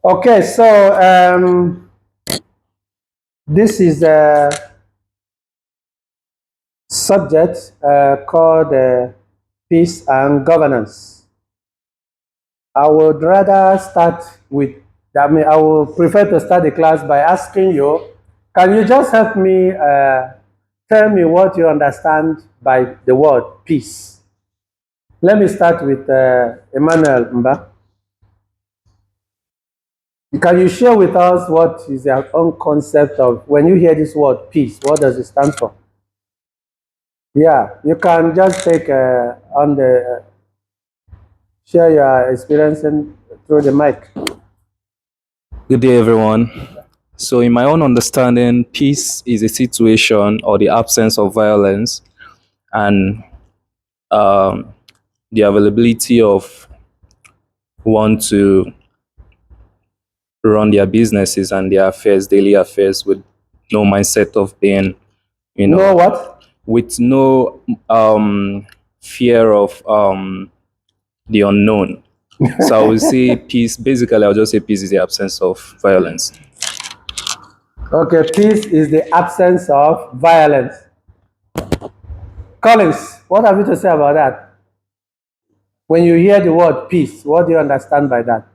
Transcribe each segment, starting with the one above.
Okay, so this is a subject called peace and governance. I would rather start with, I would prefer to start the class by asking you, can you just help me tell me what you understand by the word peace? Let me start with Emmanuel Mba. Can you share with us what is your own concept of when you hear this word peace? What does it stand for? Yeah, you can just take on the share your experience and through the mic. Good day, everyone. So, in my own understanding, peace is a situation or the absence of violence and um, the availability of one to run their businesses and their affairs, daily affairs, with no mindset of being, you Know know, what? with no fear of the unknown. So, I would say peace, basically, I'll just say peace is the absence of violence. Okay, peace is the absence of violence. Collins, what have you to say about that? When you hear the word peace, what do you understand by that?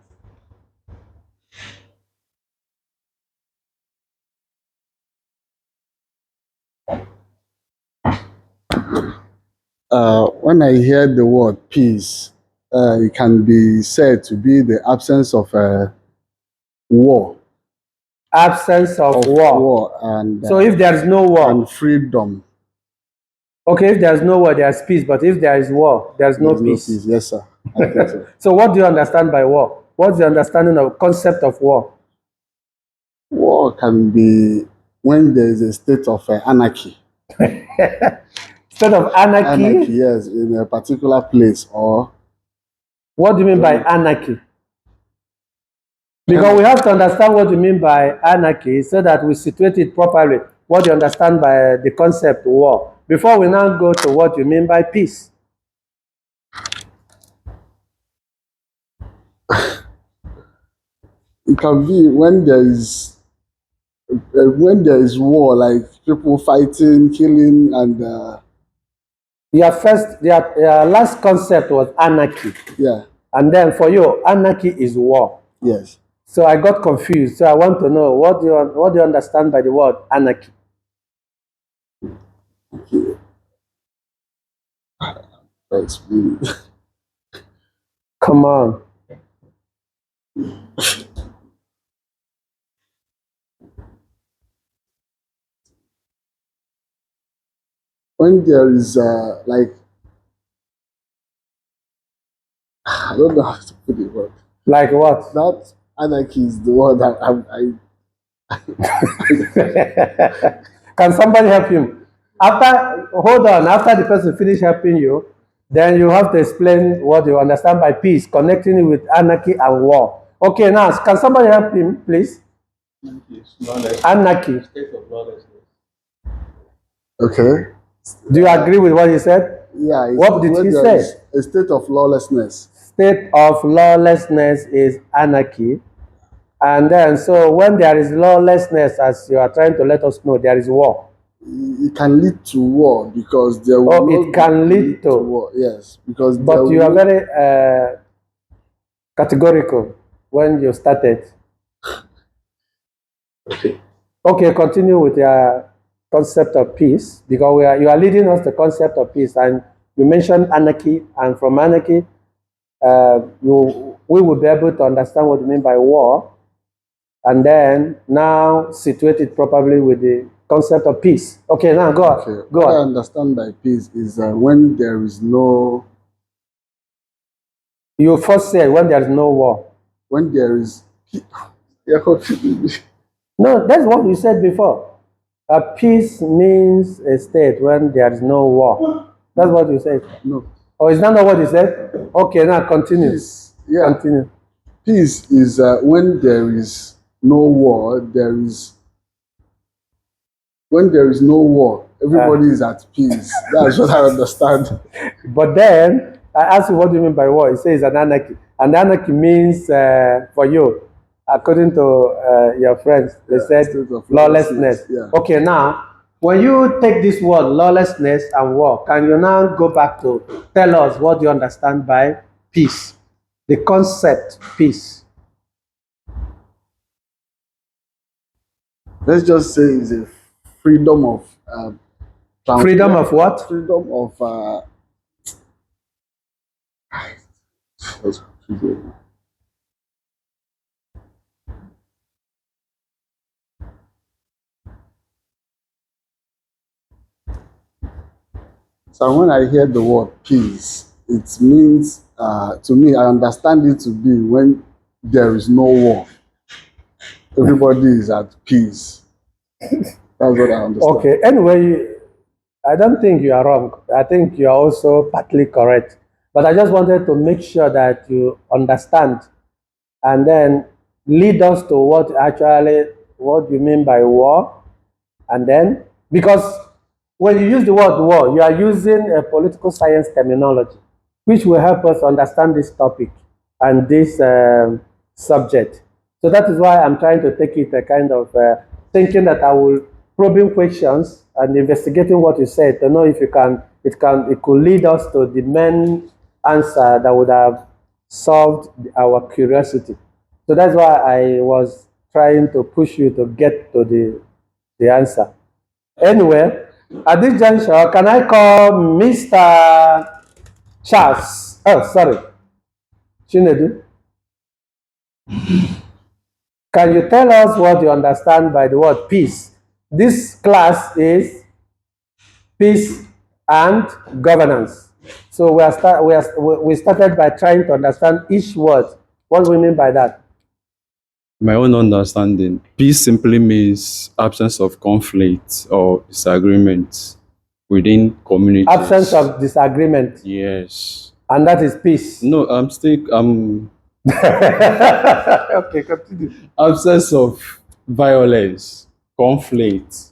When I hear the word peace, it can be said to be the absence of war, Absence of war. and So if there's no war, freedom. okay, if there's no war, there's peace. But if there is war, there's no There's no peace. peace. Yes, sir. I think so. So what do you understand by war? What's the understanding of concept of war? War can be when there is a state of anarchy. Instead of Anarchy, anarchy, yes, in a particular place or. what do you mean by anarchy? Because we have to understand what you mean by anarchy so that we situate it properly. What you understand by the concept war. Before we now go to what you mean by peace. It can be when there is war, like people fighting, killing, and Your last concept was anarchy. yeah, And then for you, anarchy is war. yes. So I got confused. So I want to know what do you understand by the word anarchy? That's really. Come on. When there is like I don't know how to put it, but Like what? that anarchy is the one that Can somebody help him? Hold on, after the person finish helping you, then you have to explain what you understand by peace, connecting it with anarchy and war. Okay, now, can somebody help him, please? Anarchy. okay. Do you agree with what he said? Yeah, What did when he there say? is a state of lawlessness. State of lawlessness is anarchy. And then, so when there is lawlessness, as you are trying to let us know, there is war. It can lead to war because there will Oh, not it can lead to. war. Yes, because there But will you are not, very categorical when you started. Okay, continue with your concept of peace because you are leading us the concept of peace, and you mentioned anarchy, and from anarchy, we will be able to understand what you mean by war, and then now situate it properly with the concept of peace. Okay, now go on. okay. Go What I on. understand by peace is when there is no, You first said when there is no war. when there is. Yeah, confusing me. No, that's what you said before. A peace means a state when there is no war. That's what you said. No, Oh, is that not what you said? Okay, now continue. peace. Yeah, Continue. peace is when there is no war. When there is no war, everybody is at peace. That's what I understand. But then I asked you what do you mean by war. He says an anarchy. And anarchy means for you, according to your friends, they said state of lawlessness. Yeah. Okay, now when you take this word lawlessness and war, can you now go back to tell us what you understand by peace? The concept peace. Let's just say it's a freedom of Freedom of what? freedom of so when I hear the word peace, it means to me I understand it to be when there is no war. Everybody is at peace. That's what I understand. Okay, anyway, I don't think you are wrong. I think you are also partly correct. But I just wanted to make sure that you understand and then lead us to what you mean by war. And then, because when you use the word war, you are using a political science terminology, which will help us understand this topic and this subject. So that is why I'm trying to take it a kind of thinking that I will probing questions and investigating what you said to know if it could lead us to the main answer that would have solved our curiosity. So that's why I was trying to push you to get to the answer. Anyway, at this juncture, can I call Mr. Charles? Oh, sorry, Chinedu. Can you tell us what you understand by the word peace? This class is peace and governance. So we started by trying to understand each word. What do we mean by that? My own understanding, peace simply means absence of conflict or disagreement within communities. Absence of disagreement, Yes. and that is peace. No, I'm Okay, continue. absence of violence, conflict,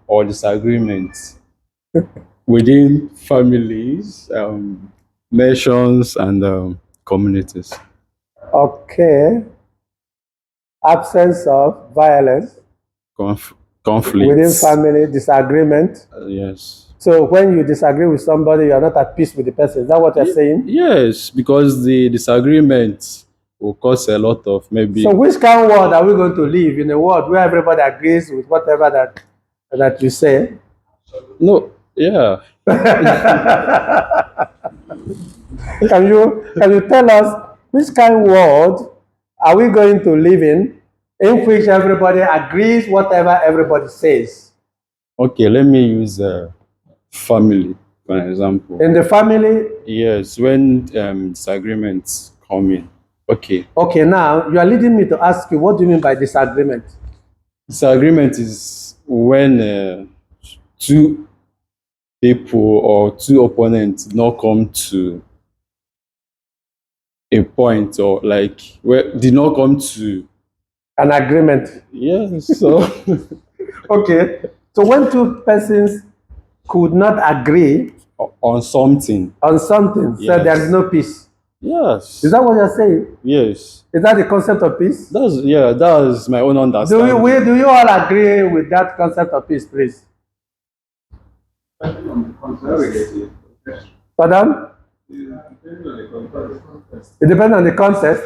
or disagreement within families, nations, and communities. Okay. Absence of violence Conflict. within family, disagreement. Yes. So when you disagree with somebody, you are not at peace with the person. Is that what you're saying? Yes, because the disagreement will cause a lot of maybe. So which kind of world are we going to live in a world where everybody agrees with whatever that you say? No, yeah. Can you tell us which kind of world are we going to live in which everybody agrees whatever everybody says? Okay, let me use family for an example. In the family, Yes, when disagreements come in. Okay. okay, now you are leading me to ask you, what do you mean by disagreement? Disagreement is when two people or two opponents not come to a point or like where did not come to An agreement. yes. So Okay. So when two persons could not agree on something. on something, so Yes. there is no peace. Yes. Is that what you're saying? Yes. Is that the concept of peace? That's my own understanding. Do you all agree with that concept of peace, please? Pardon? It depends on the context.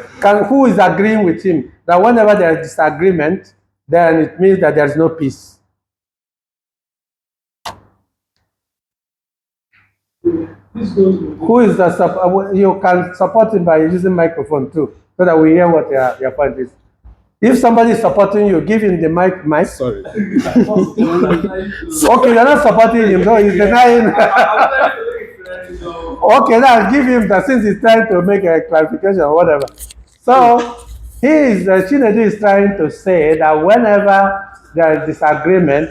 Who is agreeing with him? That whenever there is disagreement, then it means that there is no peace. Who is the you can support him by using microphone too, so that we hear what your point is. If somebody is supporting you, give him the mic. Sorry. Okay, you're not supporting him, no, he's denying. Okay, now give him that since he's trying to make a clarification or whatever. So Chinedu is trying to say that whenever there is disagreement,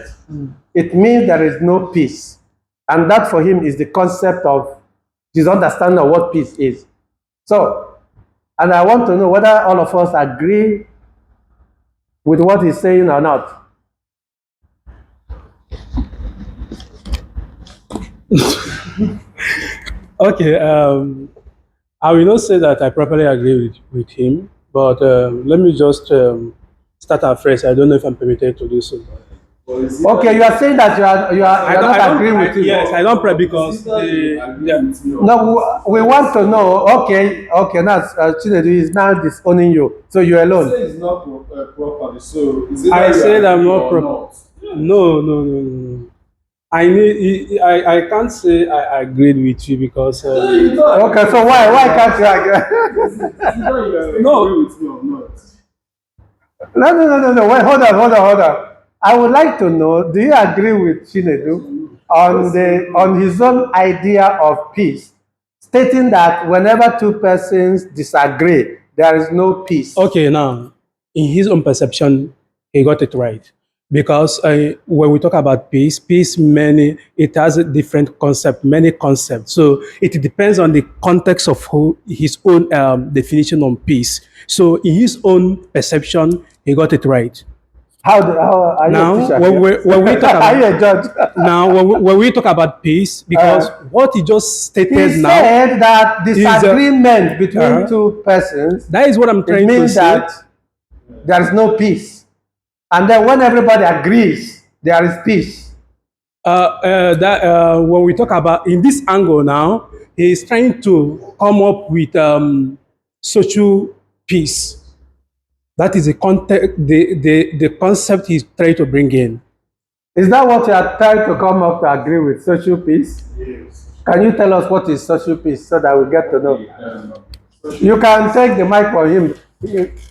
it means there is no peace. And that for him is the concept of his understanding of what peace is. So, and I want to know whether all of us agree with what he's saying or not. Okay, I will not say that I properly agree with him, but let me just start afresh. I don't know if I'm permitted to do so. Okay, you are saying that you are not agreeing with him. Yes, I don't pray because No, we want to know. Okay, okay. Now Chinedu is now disowning you, so you're alone. It's not properly. So is I said I'm not pro. No, no, no, no. I can't say I agreed with you because Okay, so why can't you agree? no. No. Wait, hold on. I would like to know. Do you agree with Chinedu on his own idea of peace, stating that whenever two persons disagree, there is no peace? Okay, now in his own perception, he got it right because when we talk about peace, it has a different concept, many concepts. So it depends on the context of his own definition on peace. So in his own perception, he got it right. How are you a Now, teacher when we talk are you about a judge? now when we talk about peace, because what he just He stated now said that is disagreement between uh-huh. two persons, That is what I'm it trying to means say. that there is no peace. And then when everybody agrees, there is peace. When we talk about in this angle now, he is trying to come up with social peace. That is the context, the concept he's trying to bring in. Is that what you are trying to come up to agree with, social peace? Yes. Can you tell us what is social peace so that we get to know? You can take the mic for him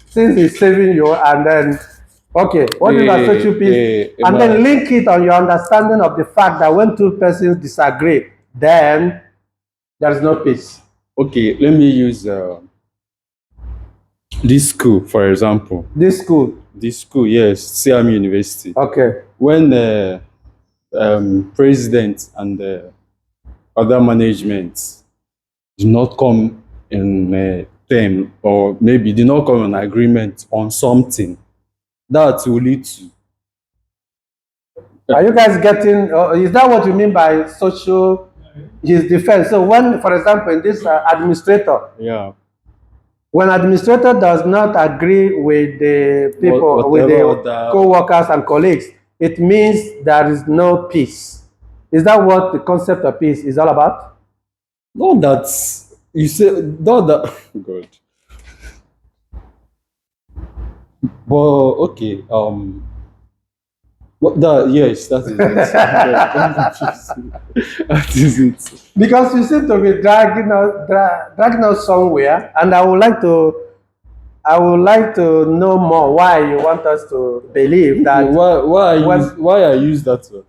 since he's saving you, and then, okay, what is a social peace? And then link it on your understanding of the fact that when two persons disagree, then there is no peace. Okay, let me use this school, for example. This school, This school, yes, Siam University. okay. When president and other management do not come in term, or maybe do not come in agreement on something, that will lead to Are you guys getting, is that what you mean by social, his defense? So when, for example, in this administrator, yeah, when administrator does not agree with the people, with whatever the other. co-workers and colleagues, it means there is no peace. Is that what the concept of peace is all about? Not that you say, not that God. But okay, what that, yes, that is it. That is it. Because you seem to be dragging us somewhere, and I would like to know more why you want us to believe that. Okay, why I use that word?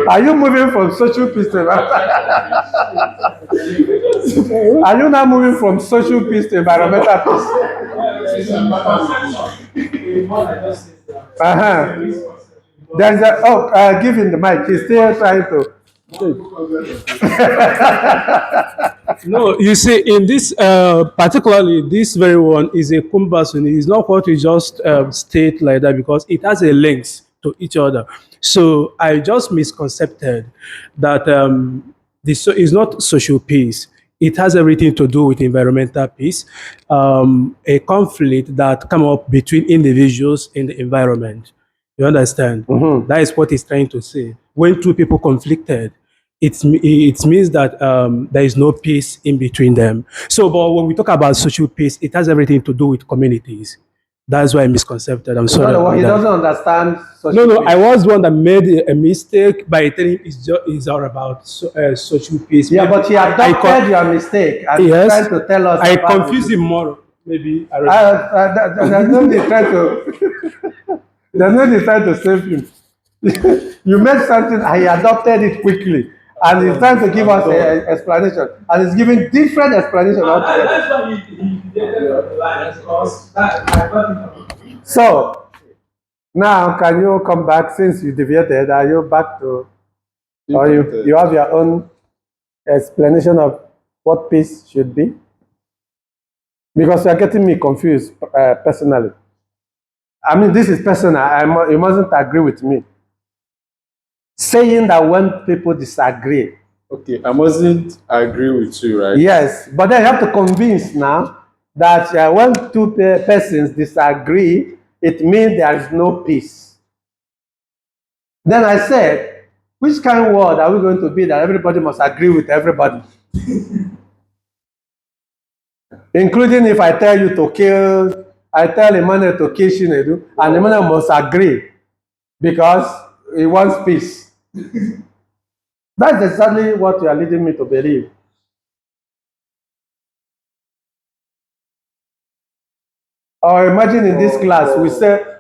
Are you moving from social peace to Are you now moving from social peace to environmental peace? Uh-huh. There's a, give him the mic. He's still trying to. No, you see, in this particularly this very one is a comparison. It's not what we just state like that because it has a links to each other. So I just misconcepted that this is not social peace. It has everything to do with environmental peace, a conflict that come up between individuals in the environment. You understand? That is what he's trying to say. When two people conflicted, it means that there is no peace in between them. So, but when we talk about social peace, it has everything to do with communities. That's why I misconcepted. I'm sorry. No, he about that. doesn't understand No, social no, peace. I was the one that made a mistake by telling it's all about social peace. Yeah, Maybe but he adopted your mistake and Yes, trying to tell us. I about confused it. him more. Maybe I There's no need trying to. There's no need trying to save him. You made something and he adopted it quickly, and he's trying to give us an explanation, and he's giving different explanation altogether. So now, can you come back since you deviated? Are you back to, or you have your own explanation of what peace should be? Because you're getting me confused personally. I mean, this is personal. You mustn't agree with me. Saying that when people disagree, Okay, I mustn't agree with you, right? yes, but then you have to convince now that when two persons disagree, it means there is no peace. Then I said, which kind of world are we going to be that everybody must agree with everybody? Including if I tell you to kill, I tell Emmanuel to kill Shinedu, and Emmanuel must agree because he wants peace. That's exactly what you are leading me to believe. Or imagine in this class,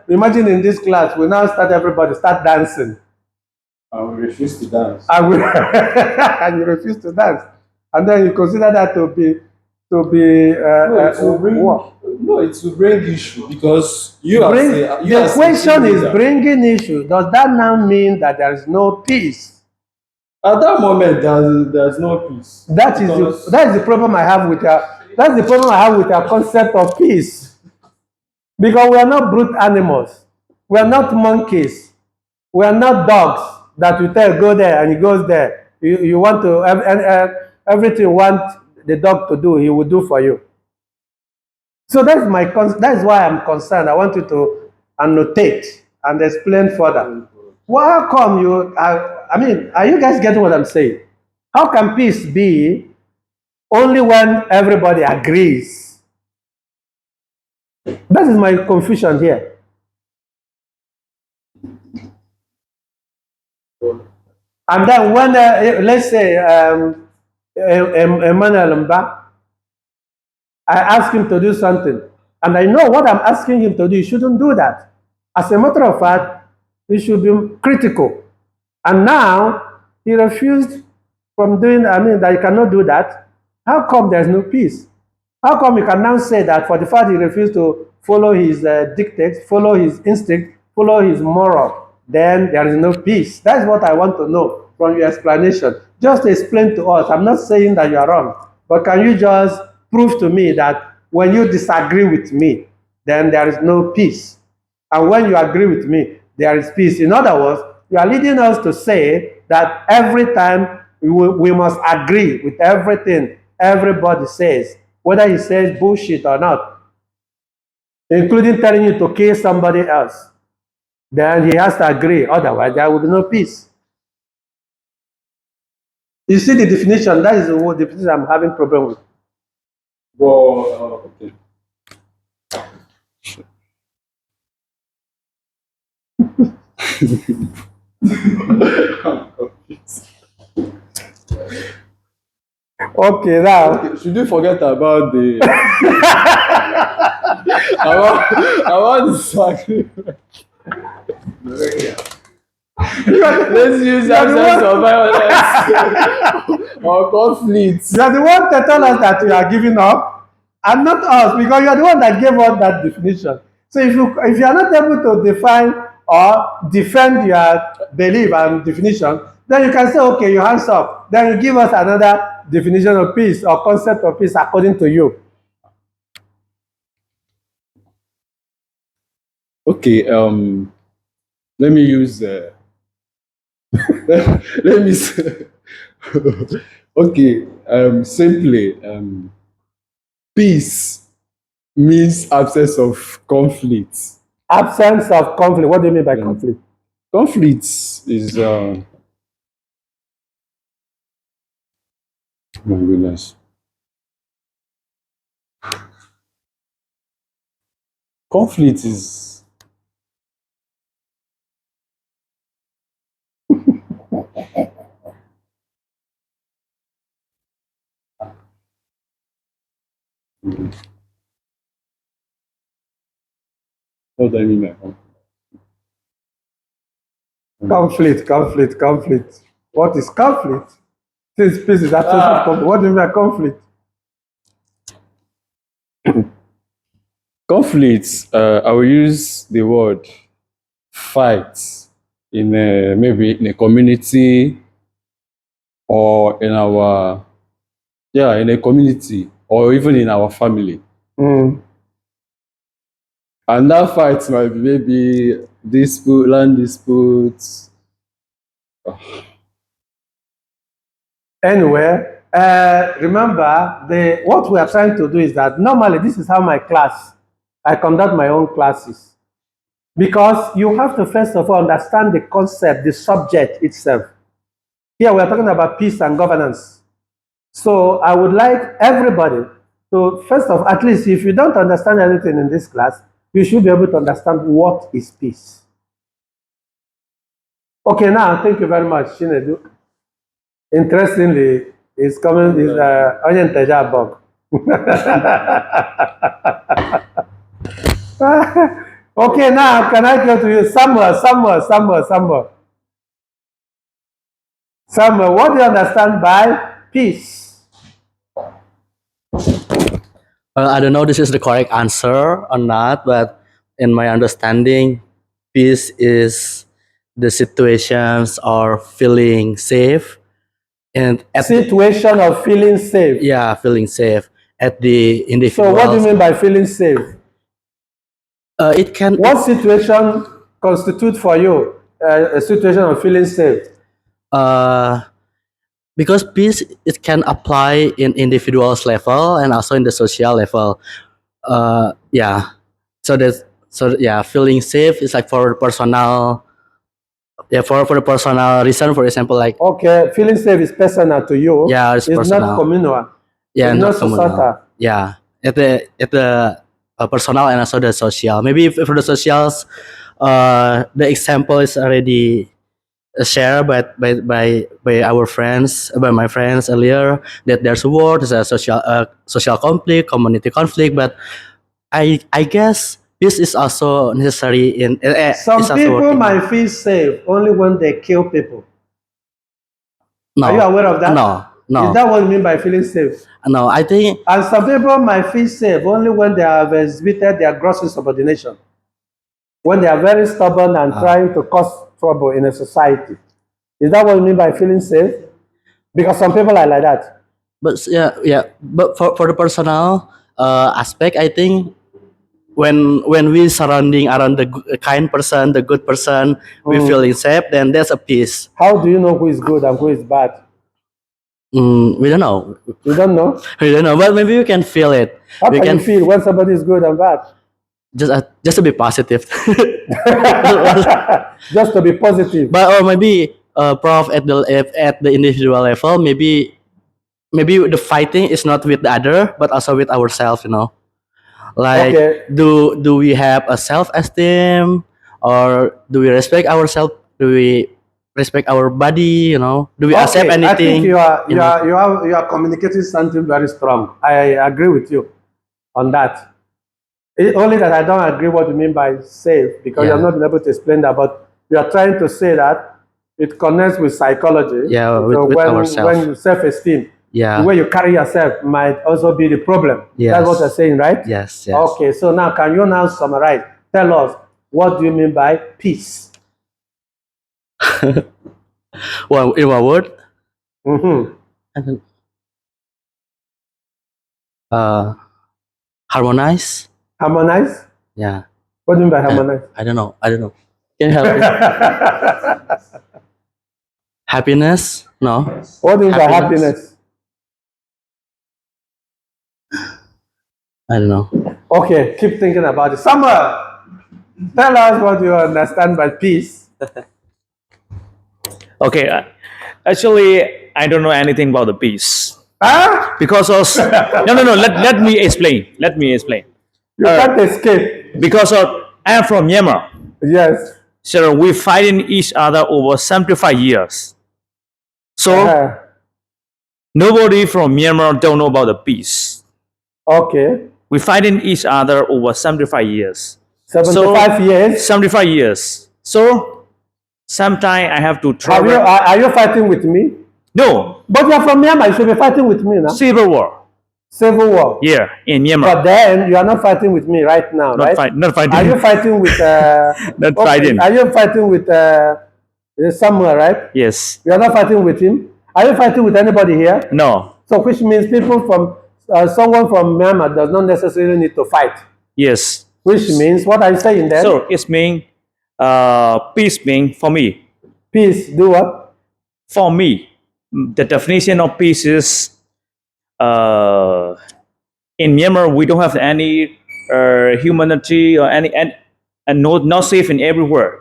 imagine in this class, we now start everybody start dancing. I will refuse to dance. And you refuse to dance. And then you consider that to be what? No, it will bring issue because The question is bringing issue. Does that now mean that there is no peace? at that moment there's no peace. That is the problem I have with your concept of peace. Because we are not brute animals. We are not monkeys. We are not dogs that you tell go there and he goes there. You want to everything you want the dog to do, he will do for you. So that's why I'm concerned. I want you to annotate and explain further. Well, how come I mean, are you guys getting what I'm saying? How can peace be only when everybody agrees? That is my confusion here. And then when, let's say, Emmanuel Mba, I ask him to do something, and I know what I'm asking him to do, he shouldn't do that. As a matter of fact, he should be critical. And now, he refused from doing, I mean, that he cannot do that. How come there's no peace? How come you can now say that for the fact he refused to follow his dictates, follow his instinct, follow his moral, then there is no peace? That's what I want to know from your explanation. Just explain to us. I'm not saying that you are wrong, but can you just prove to me that when you disagree with me, then there is no peace? And when you agree with me, there is peace. In other words, you are leading us to say that every time we must agree with everything everybody says, whether he says bullshit or not, including telling you to kill somebody else. Then he has to agree. Otherwise, there will be no peace. You see the definition? That is the definition I'm having problem with. Well, okay. Okay, now. Okay, should we forget about the about the disagreement? Let's use absence of violence or conflicts. You are the one that told us that you are giving up, and not us, because you are the one that gave us that definition. So if you are not able to define or defend your belief and definition, then you can say, okay, you hands up. Then you give us another definition of peace or concept of peace according to you. Okay, let me use let me say, okay, simply, peace means absence of conflict. Absence of conflict. What do you mean by conflict? Conflict is oh my goodness. Conflict is what do I mean by conflict? Conflict. What is conflict? Since peace is absence of conflict. What do you mean by conflict? Conflict, I will use the word fight in maybe in a community or in our yeah, in a community or even in our family. Mm. And that fight might be maybe dispute, land disputes. Anyway, remember, what we are trying to do is that normally this is how I conduct my own classes. Because you have to first of all understand the concept, the subject itself. Here we are talking about peace and governance. So I would like everybody to, first of all, at least if you don't understand anything in this class, you should be able to understand what is peace. Okay, now thank you very much, Shinedu. Interestingly, it's coming is Onion Teja Bob. Okay, now can I go to you? Samuel. Samuel, what do you understand by peace? I don't know this is the correct answer or not, but in my understanding, peace is the situations or feeling safe and Situation of feeling safe. yeah, feeling safe at the So individual. what do you mean by feeling safe? It can What situation constitute for you a situation of feeling safe? Because peace it can apply in individuals level and also in the social level. Yeah, feeling safe is like for personal. Yeah, for the personal reason, for example, like Okay, feeling safe is personal to you. yeah, it's It's not personal. communal. Yeah, It's not not societal. communal. Yeah, at the personal and also the social. Maybe if for the socials, the example is already shared by our friends, by my friends earlier that there's a war, there's a social conflict, community conflict, but I guess this is also necessary in. Some it's also people working. might feel safe only when they kill people. No, Are you aware of that? No, Is that what you mean by feeling safe? no. I think And some people might feel safe only when they have exhibited their gross insubordination, when they are very stubborn and trying to cause trouble in a society. Is that what you mean by feeling safe? Because some people are like that. but yeah. But for the personal aspect, I think when we surrounding around the kind person, the good person, we feeling safe. Then there's a peace. How do you know who is good and who is bad? We don't know. You don't know? We don't know, but maybe we can feel it. How We can you feel when somebody is good and bad? just to be positive. Just to be positive. But or maybe prof at the individual level, maybe the fighting is not with the other, but also with ourselves. You know, like Okay. do we have a self esteem, or do we respect ourselves? Do we respect our body? You know, do we accept Okay, I think anything? you are communicating something very strong. I agree with you on that. Only that I don't agree what you mean by safe because you have Yeah. not been able to explain that. But you are trying to say that it connects with psychology. Yeah, So with when ourselves. self-esteem, Yeah. the way you carry yourself might also be the problem. Yes. That's what you're saying, right? Yes. Yes. Okay, so now can you now summarize? Tell us what do you mean by peace? Well, in one word, Mm-hmm. harmonize. Harmonize? Yeah. What do you mean by harmonize? I don't know. Can you help me? Happiness? No. What do you mean by happiness? I don't know. Okay, keep thinking about it. Summer, tell us what you understand by peace. Okay, actually, I don't know anything about the peace Huh? because of no. Let me explain. Let me explain. You can't escape. Because of I am from Myanmar, Yes. so we fighting each other over 75 years. So Uh-huh. nobody from Myanmar don't know about the peace. Okay. We fighting each other over 75 years. 75 years. 75 years. So sometime I have to travel. Are you fighting with me? No, But you're from Myanmar. You should be fighting with me now. civil war. Civil war. Yeah, in Myanmar. But then you are not fighting with me right now, right? Not fighting. Are you fighting with? Not fighting. Are you fighting with Samuel, right? Yes. You are not fighting with him. Are you fighting with anybody here? No. So which means people from someone from Myanmar does not necessarily need to fight. Yes. Which means what I'm saying then? So it means peace means for me. Peace, do what? For me, the definition of peace is in Myanmar we don't have any humanity or any and not safe in everywhere.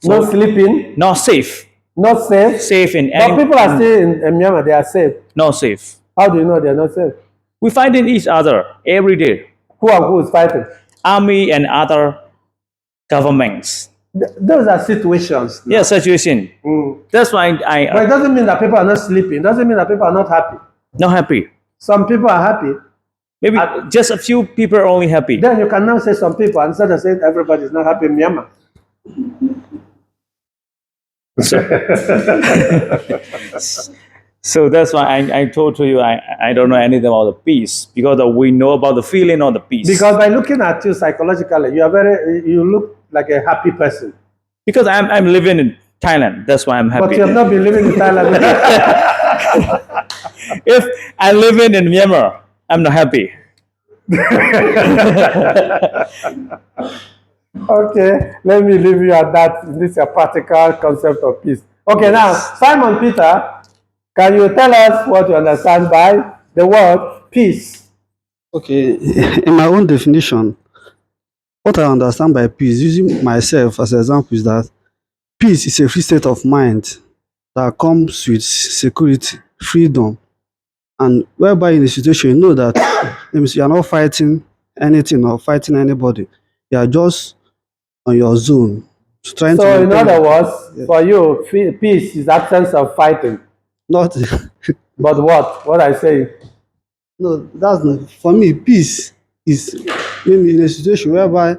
No sleeping, Not safe. not safe. Safe in But any. people are still in Myanmar, they are safe. Not safe. How do you know they are not safe? We fight in each other every day. Who and who is fighting? Army and other governments. Those are situations. Yeah, situation. That's why But I it doesn't mean that people are not sleeping. It doesn't mean that people are not happy. not happy. Some people are happy. Maybe just a few people are only happy. Then you can now say some people instead of saying everybody is not happy in Myanmar. So that's why I told to you I don't know anything about the peace because we know about the feeling of the peace. Because by looking at you psychologically, you look like a happy person. Because I'm living in Thailand, that's why I'm happy. But you have not been living in Thailand. If I'm living in Myanmar, I'm not happy. Okay, let me leave you at that. This is a practical concept of peace. Okay, now, Simon Peter, can you tell us what you understand by the word peace? Okay, in my own definition, what I understand by peace, using myself as an example, is that peace is a free state of mind that comes with security, freedom, and whereby in a situation you know that you are not fighting anything or fighting anybody, you are just on your zone, trying to So, in maintain other words, for you, peace is absence of fighting. not But what? What I say? no, that's not for me. Peace is maybe in a situation whereby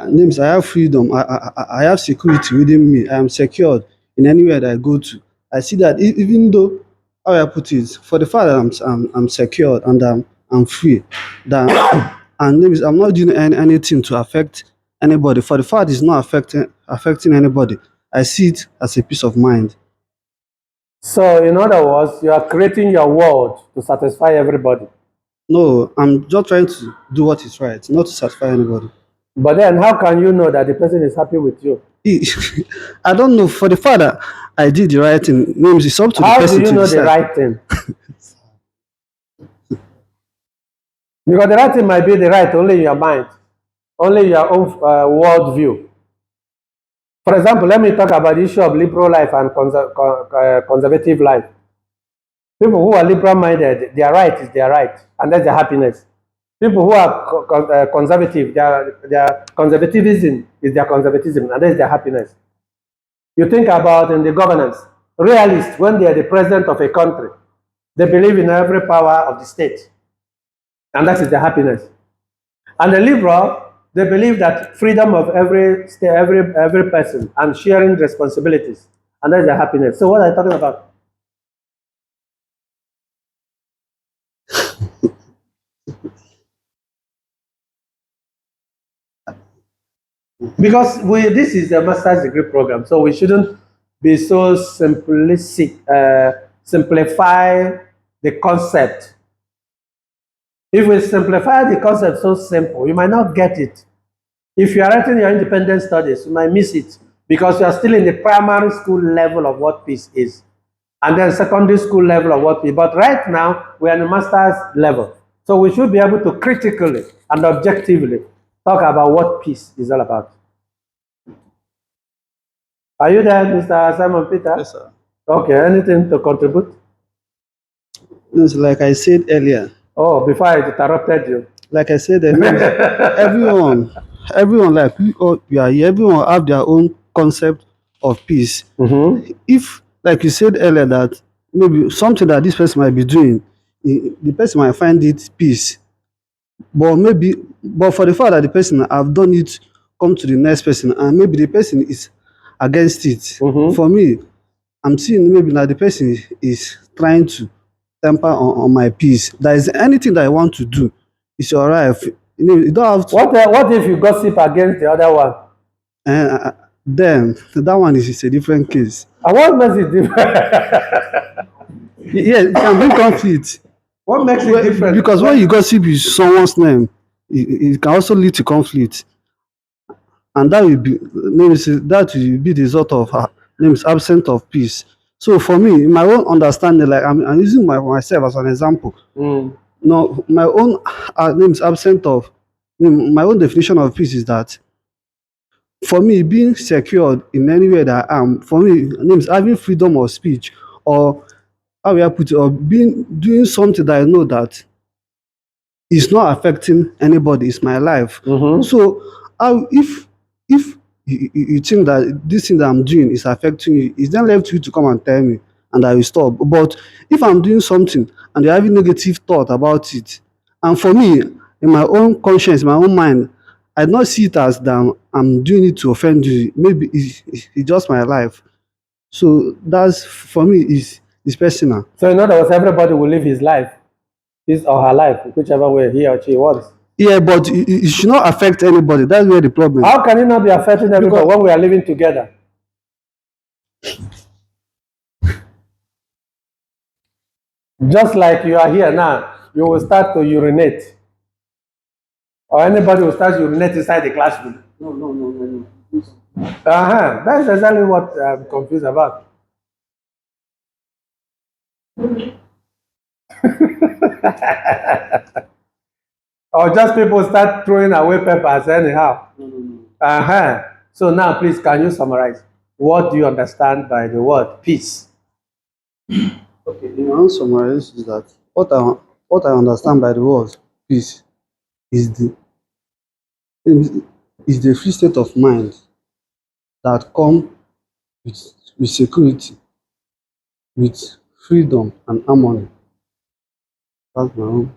names I have freedom, I have security within me, I am secured in anywhere that I go to. I see that even though how I put it, for the fact that I'm secured and I'm free, that and names I'm not doing anything to affect anybody. For the fact it's not affecting anybody, I see it as a peace of mind. So, in other words, you are creating your world to satisfy everybody. No, I'm just trying to do what is right, not to satisfy anybody. But then, how can you know that the person is happy with you? I don't know. For the fact that I did the right thing, names it's up to the How do person you to know the decide. right thing? Because the right thing might be the right only in your mind, only in your own world view. For example, let me talk about the issue of liberal life and conservative life. People who are liberal-minded, their right is their right, and that's their happiness. People who are conservative, their conservatism is their conservatism, and that's their happiness. You think about in the governance, realists, when they are the president of a country, they believe in every power of the state, and that is their happiness. And the liberal, they believe that freedom of every state, every person, and sharing responsibilities, and that's their happiness. So what are you talking about? Because this is a master's degree program, so we shouldn't be so simplistic, simplify the concept. If we simplify the concept so simple, you might not get it. If you are writing your independent studies, you might miss it because you are still in the primary school level of what peace is, and then secondary school level of what peace. But right now, we are in the master's level. So we should be able to critically and objectively talk about what peace is all about. Are you there, Mr. Simon Peter? Yes, sir. Okay, anything to contribute? It's like I said earlier. Oh, before I interrupted you. Like I said earlier, everyone like we are here, everyone have their own concept of peace. If, like you said earlier, that maybe something that this person might be doing, the person might find it peace. But for the fact that the person have done it, come to the next person, and maybe the person is against it. For me, I'm seeing maybe that the person is trying to temper on my peace. There is anything that I want to do, it's all right. You don't have to. What if you gossip against the other one? Then that one is a different case. And what makes it different? Yeah, it can bring conflict. What makes it Well, different? because when you gossip with someone's name, it can also lead to conflict, and that will be that will be the result of absence of peace. So for me, in my own understanding, like I'm using myself as an example. Mm. No, my own absent of my own definition of peace is that for me being secured in anywhere that I am, for me names having freedom of speech, or how will I put it, or being doing something that I know that is not affecting anybody, it's my life. So how if you think that this thing that I'm doing is affecting you, it's then left to you to come and tell me and I will stop. But if I'm doing something and you're having negative thought about it, and for me, in my own conscience, my own mind, I do not see it as that I'm doing it to offend you. Maybe it's just my life. So that's for me is personal. So in other words, everybody will live his life, his or her life, whichever way he or she wants. Yeah, but it should not affect anybody. That's where the problem. How can it not be affecting everybody when we are living together? Just like you are here now, you will start to urinate. Or anybody will start urinate inside the classroom. No. That's exactly what I'm confused about. Or just people start throwing away papers anyhow. So now, please, can you summarize? What do you understand by the word peace? Okay, in my own summarize is that what I understand by the word peace is the free state of mind that come with security, with freedom and harmony. That's my own.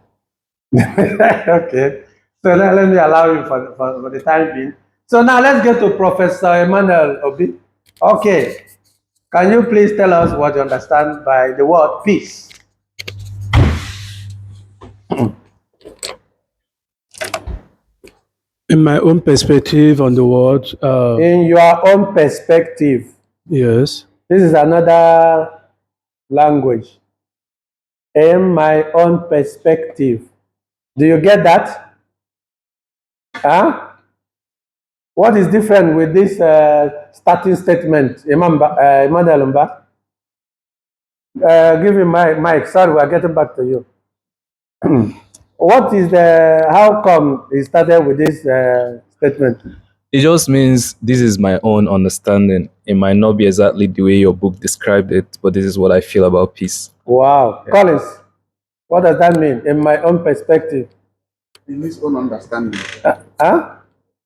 Okay. So let me allow you for the time being. So now let's get to Professor Emmanuel Obi. Okay. Can you please tell us what you understand by the word peace? In my own perspective on the world, In your own perspective, yes. this is another language. In my own perspective. Do you get that? Huh? What is different with this starting statement, Emmanuel Mba? Give him my mic. Sorry, we are getting back to you. What is how come he started with this statement? It just means this is my own understanding. It might not be exactly the way your book described it, but this is what I feel about peace. Wow. Collins, what does that mean? In my own perspective. In his own understanding. Huh?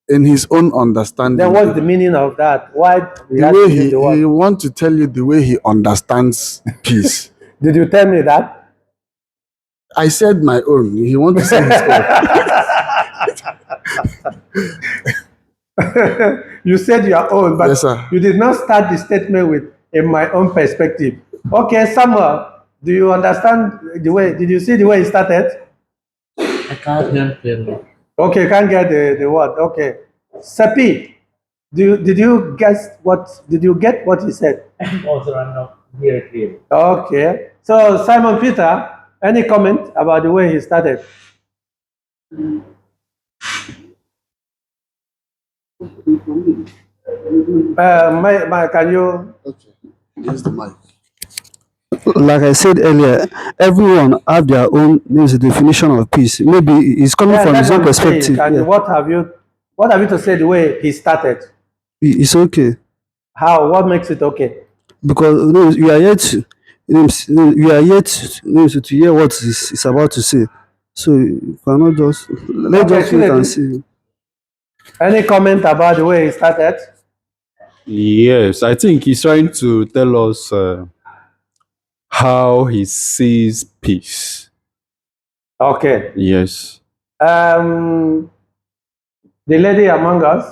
In his own understanding. Then what's the meaning of that? Why he The has way to use the word? he want to tell you the way he understands peace. Did you tell me that? I said my own. He want to say his own. You said your own, but Yes, sir. you did not start the statement with in my own perspective. Okay, Samuel, do you understand the way? Did you see the way it started? I can't hear clearly. Okay, can't get the word. Okay, Sapi, did you guess what? Did you get what he said? Also, I'm not here clearly. Okay, so Simon Peter, any comment about the way he started? Can you? Okay. Here's the mic. Like I said earlier, everyone have their own definition of peace. Maybe it's coming Yeah, from that's his own what I'm saying. perspective. Can you, Yeah. what have you to say the way he started? It's okay How? What makes it okay? because you are yet to, you are yet to hear what is about to say. So you cannot just let's Okay, just wait and Chinedu, see. any comment about the way he started? Yes, I think he's trying to tell us how he sees peace. Okay. Yes. The lady among us.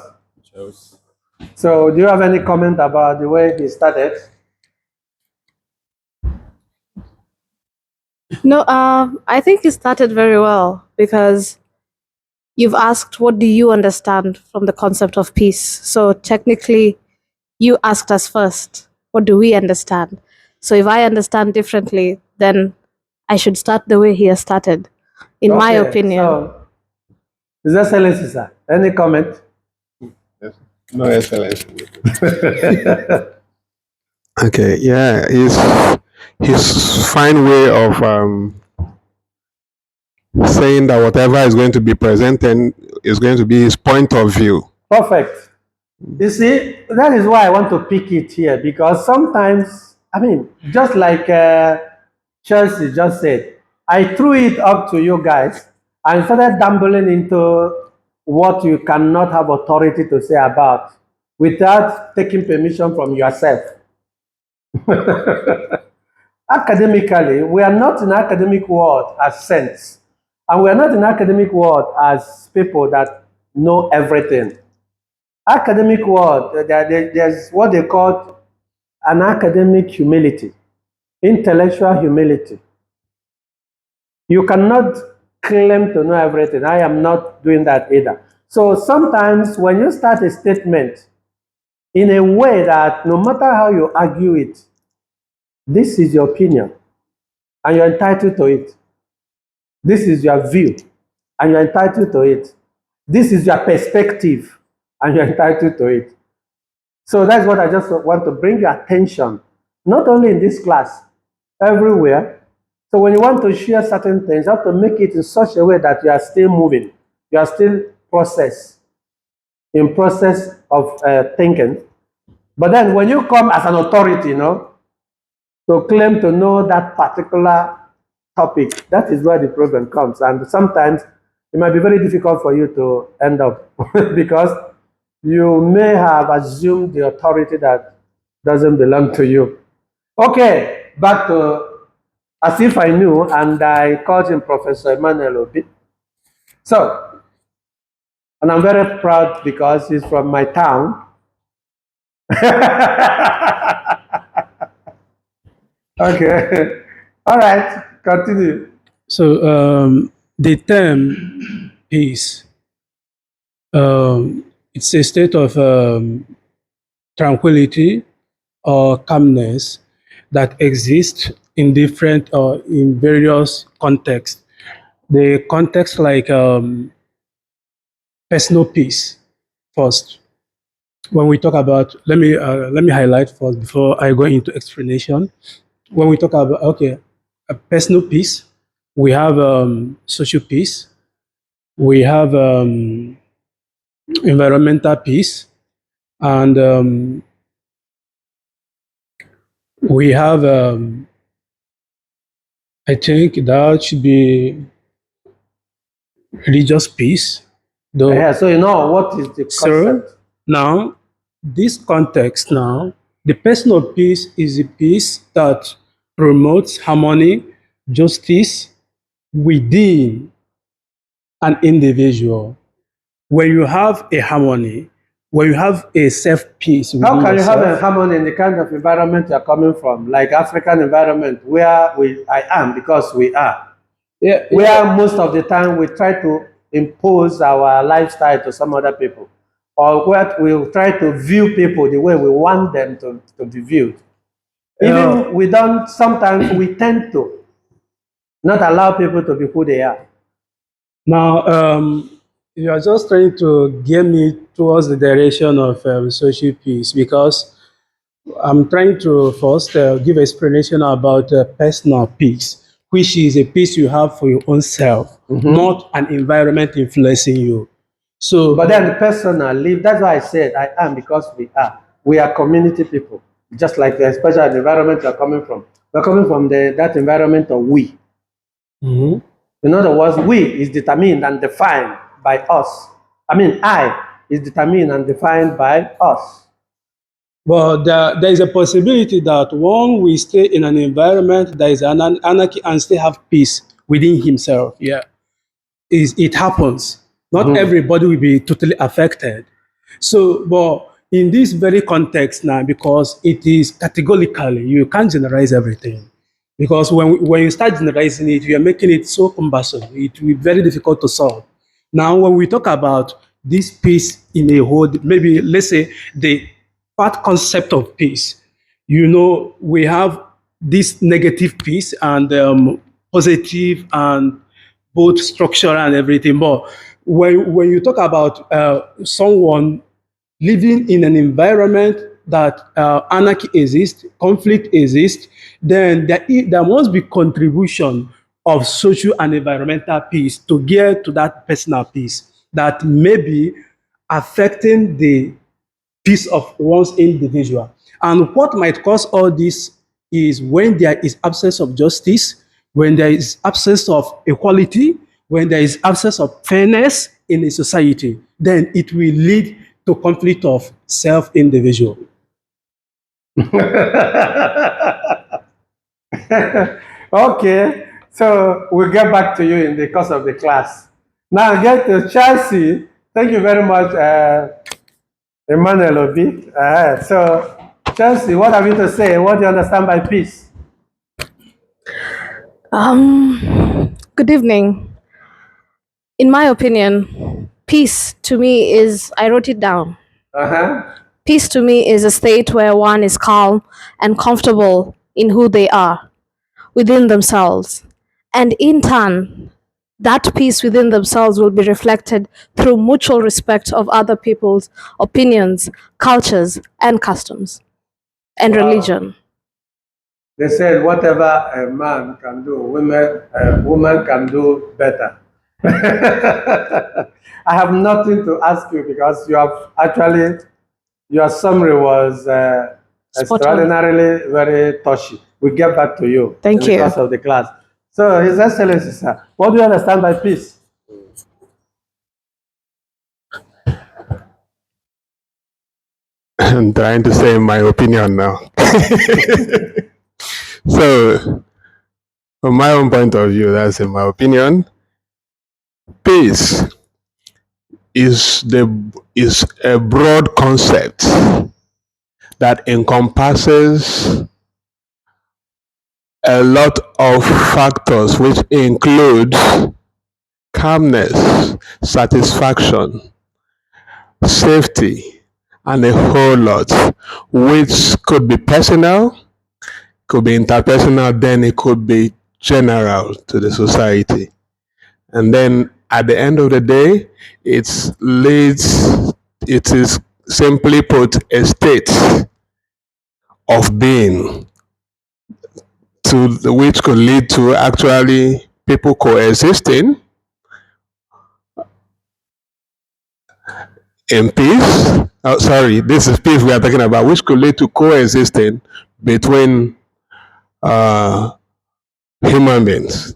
So, do you have any comment about the way he started? No, I think you started very well because you've asked, what do you understand from the concept of peace? So technically, you asked us first, what do we understand? So if I understand differently, then I should start the way he has started, in my Okay, opinion. So, His Excellency, sir, any comment? No, Excellency. Okay, yeah, his fine way of saying that whatever is going to be presented is going to be his point of view. Perfect. You see, that is why I want to pick it here, because sometimes, I mean, just like Chelsea just said, I threw it up to you guys and started dumbling into what you cannot have authority to say about without taking permission from yourself. Academically, we are not in academic world as saints, and we are not in academic world as people that know everything. Academic world, there's what they call an academic humility, intellectual humility. You cannot claim to know everything. I am not doing that either. So sometimes when you start a statement in a way that no matter how you argue it, this is your opinion and you're entitled to it. This is your view and you're entitled to it. This is your perspective and you're entitled to it. So that's what I just want to bring your attention, not only in this class, everywhere. So when you want to share certain things, you have to make it in such a way that you are still moving, you are still in process of thinking. But then when you come as an authority, to claim to know that particular topic, that is where the problem comes. And sometimes it might be very difficult for you to end up because you may have assumed the authority that doesn't belong to you. Okay, back to as if I knew, and I called him Professor Emmanuel Obi. So, and I'm very proud because he's from my town. Okay, all right, continue. So the term peace, it's a state of tranquility or calmness that exists in different or in various contexts. The context like personal peace first. When we talk about, let me highlight first before I go into explanation. When we talk about a personal peace, we have social peace, we have environmental peace, and we have I think that should be religious peace. Though, Yeah, so you know what is the so concept? now, this context now, the personal peace is a peace that promotes harmony, justice within an individual. When you have a harmony, when you have a self peace How within can you have a yourself, harmony in the kind of environment you're coming from, like African environment, where I am because we are, yeah, where most of the time we try to impose our lifestyle to some other people, or where we try to view people the way we want them to be viewed. Even we don't, sometimes we tend to not allow people to be who they are. now you are just trying to get me towards the direction of social peace because I'm trying to first give explanation about personal peace, which is a peace you have for your own self, not an environment influencing you. So, But then personally, that's why I said I am because we are. We are community people, just like the special environment you're coming from. We're coming from that environment of we. Mhm. In other words, we is determined and defined by us. I mean, I is determined and defined by us. But there is a possibility that one will stay in an environment that is an anarchy and still have peace within himself. Yeah, it happens. Not everybody will be totally affected. So, but in this very context now, because it is categorically, you can't generalize everything. Because when you start generalizing it, you are making it so cumbersome. It will be very difficult to solve. Now, when we talk about this peace in a whole, maybe let's say the part concept of peace, we have this negative piece and positive and both structure and everything. But when you talk about someone living in an environment that anarchy exists, conflict exists, then there must be contribution of social and environmental peace to get to that personal peace that may be affecting the peace of one's individual. And what might cause all this is when there is absence of justice, when there is absence of equality, when there is absence of fairness in a society, then it will lead to conflict of self-individual. Okay, so we'll get back to you in the course of the class. Now get to Chelsea. Thank you very much, Emmanuel Obi. So, Chelsea, what have you to say? What do you understand by peace? Good evening. In my opinion, peace to me is, I wrote it down. Uh-huh. Peace to me is a state where one is calm and comfortable in who they are within themselves. And in turn, that peace within themselves will be reflected through mutual respect of other people's opinions, cultures, and customs, and religion. They said whatever a man can do, woman can do better. I have nothing to ask you because you have actually, your summary was Spot on. extraordinarily very touchy. We'll get back to you Thank in the you. course of the class. So, His Excellency, sir, what do you understand by peace? I'm trying to say my opinion now. So, from my own point of view, that's in my opinion, peace is a broad concept that encompasses a lot of factors, which include calmness, satisfaction, safety, and a whole lot, which could be personal, could be interpersonal, then it could be general to the society. And then at the end of the day, it is simply put a state of being which could lead to actually people coexisting in peace. Oh, sorry, this is peace we are talking about, which could lead to coexisting between human beings.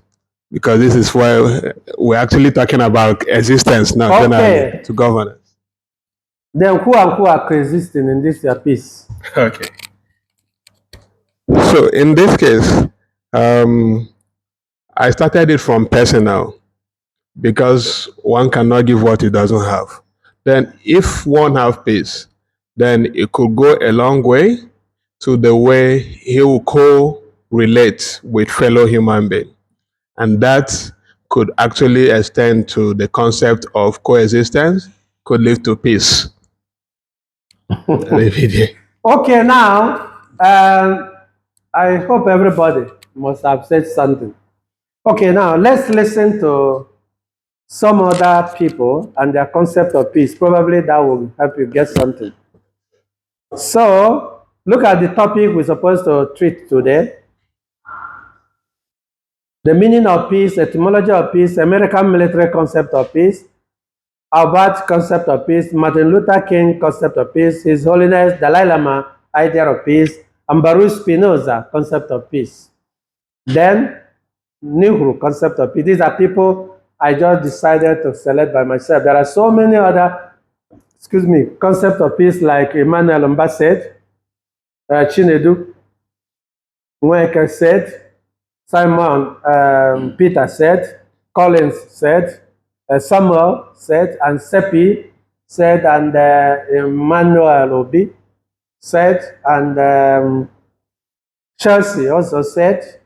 Because this is why we're actually talking about existence now, generally, Okay. to governance. Then who and who are coexisting in this your peace? Okay. So in this case, I started it from personal because one cannot give what he doesn't have. Then if one have peace, then it could go a long way to the way he will co-relate with fellow human beings. And that could actually extend to the concept of coexistence, could lead to peace. Okay, now, I hope everybody must have said something. Okay, now let's listen to some other people and their concept of peace. Probably that will help you get something. So, look at the topic we're supposed to treat today. The meaning of peace, etymology of peace, American military concept of peace, Albert concept of peace, Martin Luther King concept of peace, His Holiness Dalai Lama idea of peace, and Baruch Spinoza concept of peace. Then Nehru concept of peace. These are people I just decided to select by myself. There are so many other, concept of peace like Emmanuel Mba said, Chinedu Nweke said, Simon Peter said, Collins said, Samuel said, and Seppi said, and Emmanuel Obi said, and Chelsea also said,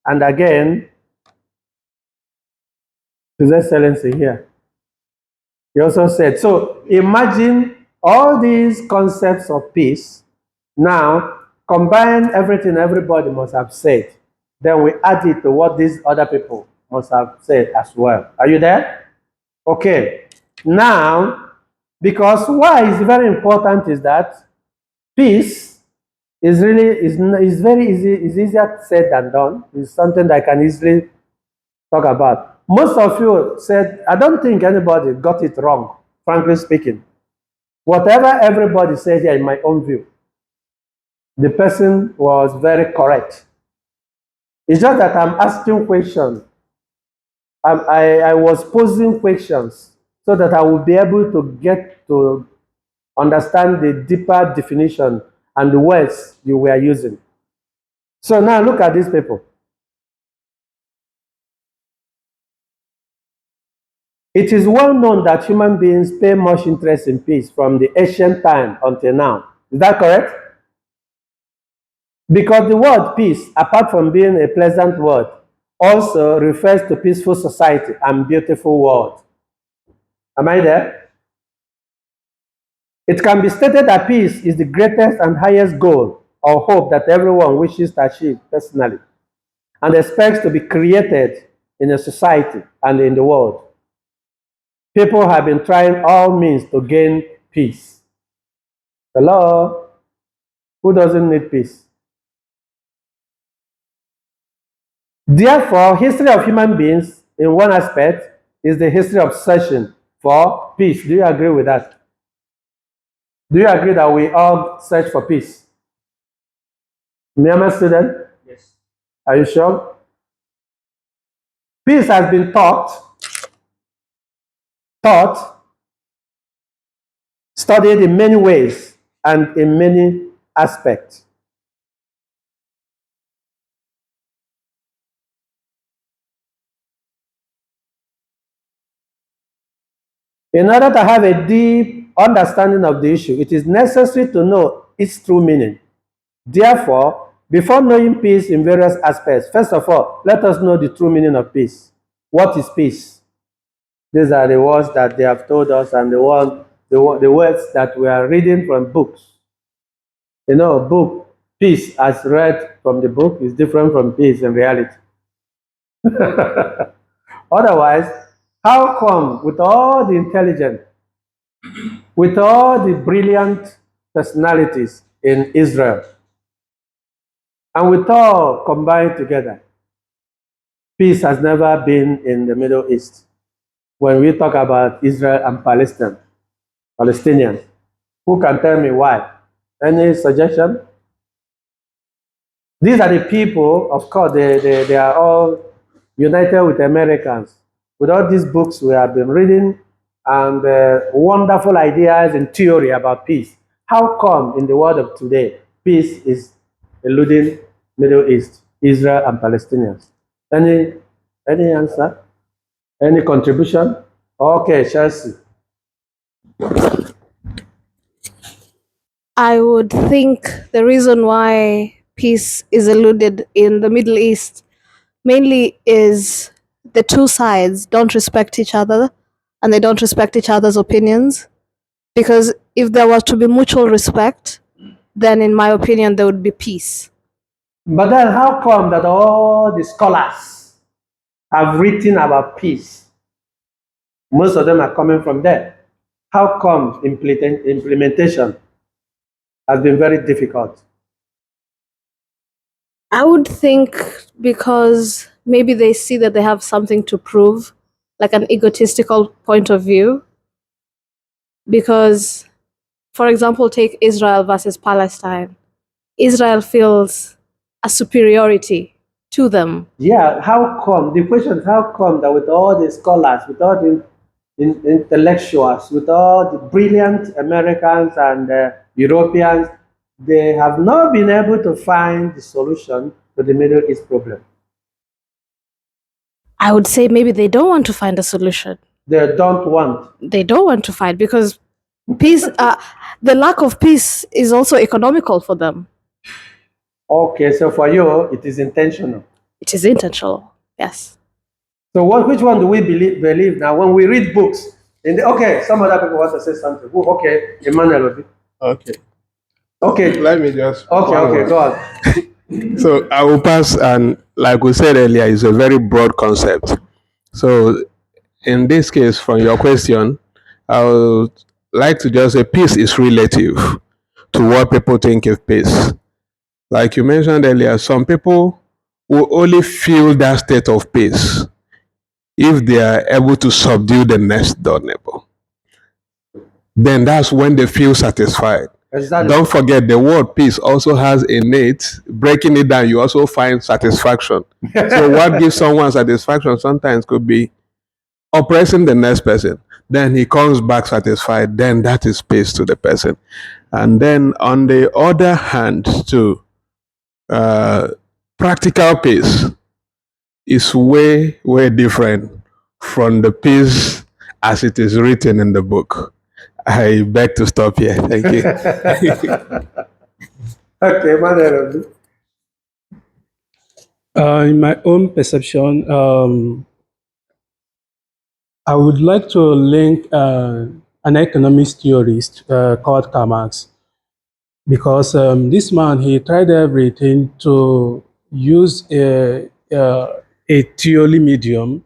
and again, His Excellency here. He also said, so imagine all these concepts of peace now combine everything everybody must have said. Then we add it to what these other people must have said as well. Are you there? Okay. Now, because why is very important is that peace is really is very easy, is easier said than done. It's something that I can easily talk about. Most of you said, I don't think anybody got it wrong, frankly speaking. Whatever everybody said here, in my own view, the person was very correct. It's just that I'm asking questions. I was posing questions so that I will be able to get to understand the deeper definition and the words you were using. So now look at these people. It is well known that human beings pay much interest in peace from the ancient time until now. Is that correct? Because the word peace, apart from being a pleasant word, also refers to peaceful society and beautiful world. Am I there? It can be stated that peace is the greatest and highest goal or hope that everyone wishes to achieve personally and expects to be created in a society and in the world. People have been trying all means to gain peace. Hello? Who doesn't need peace? Therefore, history of human beings, in one aspect, is the history of searching for peace. Do you agree with that? Do you agree that we all search for peace? Myanmar student? Yes. Are you sure? Peace has been taught, studied in many ways and in many aspects. In order to have a deep understanding of the issue, it is necessary to know its true meaning. Therefore, before knowing peace in various aspects, first of all, let us know the true meaning of peace. What is peace? These are the words that they have told us and the words that we are reading from books. You know, book, peace as read from the book is different from peace in reality. Otherwise, how come with all the intelligence, with all the brilliant personalities in Israel, and with all combined together, peace has never been in the Middle East? When we talk about Israel and Palestinians, who can tell me why? Any suggestion? These are the people, of course, they are all united with Americans. With all these books we have been reading and wonderful ideas and theory about peace, how come in the world of today, peace is eluding Middle East, Israel and Palestinians? Any answer? Any contribution? Okay, Chelsea. I would think the reason why peace is eluded in the Middle East mainly is the two sides don't respect each other and they don't respect each other's opinions. Because if there was to be mutual respect, then in my opinion, there would be peace. But then how come that all the scholars have written about peace? Most of them are coming from there. How come implementation has been very difficult? I would think because maybe they see that they have something to prove, like an egotistical point of view. Because, for example, take Israel versus Palestine. Israel feels a superiority to them. Yeah, how come? The question is how come that with all the scholars, with all the intellectuals, with all the brilliant Americans and Europeans, they have not been able to find the solution to the Middle East problem. I would say maybe they don't want to find a solution. They don't want. They don't want to fight because peace, the lack of peace is also economical for them. Okay, so for you, it is intentional. It is intentional, yes. So which one do we believe now? When we read books, okay, some other people want to say something. Okay, Emmanuel. Okay. Okay. Let me just. Okay. one Okay. word. Go on. So I will pass, and like we said earlier, it's a very broad concept. So in this case, from your question, I would like to just say peace is relative to what people think of peace. Like you mentioned earlier, some people will only feel that state of peace if they are able to subdue the next door neighbor. Then that's when they feel satisfied. Exactly. Don't forget the word peace also has innate, breaking it down, you also find satisfaction. So what gives someone satisfaction sometimes could be oppressing the next person. Then he comes back satisfied. Then that is peace to the person. And then on the other hand, too, uh, practical peace is way, way different from the peace as it is written in the book. I beg to stop here. Thank you. Okay, Manuel. In my own perception, I would like to link an economist theorist called Karl Marx, because this man, he tried everything to use a theory medium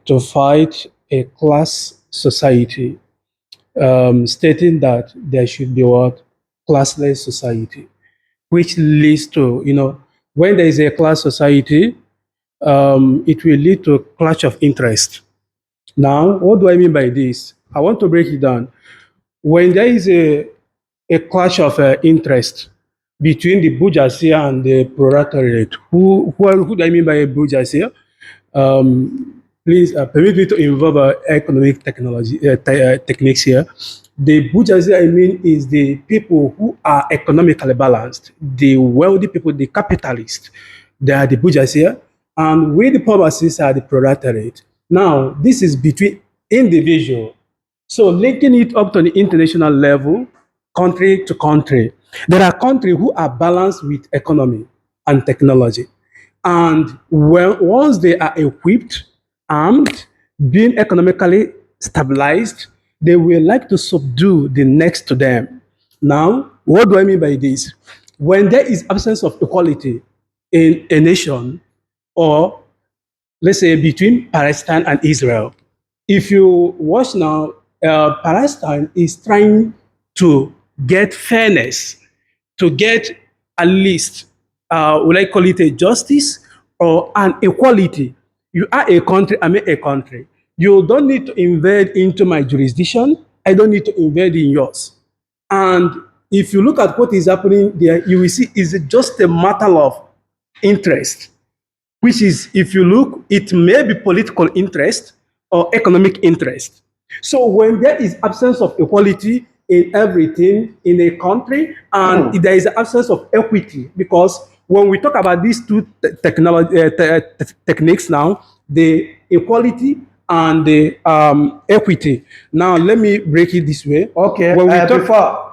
to fight a class society, stating that there should be what? Classless society, which leads to, when there is a class society, it will lead to a clash of interest. Now, what do I mean by this? I want to break it down. When there is a clash of interest between the bourgeoisie and the proletariat, who do I mean by bourgeoisie? Please permit me to involve economic technology techniques here. The bourgeoisie, I mean, is the people who are economically balanced, the wealthy people, the capitalists. They are the bourgeoisie, and we, the poorest, are the proletariat. Now, this is between individual. So linking it up to the international level, country to country, there are countries who are balanced with economy and technology. And once they are equipped, armed, being economically stabilized, they will like to subdue the next to them. Now, what do I mean by this? When there is absence of equality in a nation, or let's say between Palestine and Israel, if you watch now, Palestine is trying to get fairness, to get at least, would I call it a justice or an equality? You are a country, I'm a country. You don't need to invade into my jurisdiction. I don't need to invade in yours. And if you look at what is happening there, you will see it's just a matter of interest, which is, if you look, it may be political interest or economic interest. So when there is absence of equality in everything in a country, and there is absence of equity, because when we talk about these two techniques now, the equality and the equity. Now let me break it this way. Okay. When we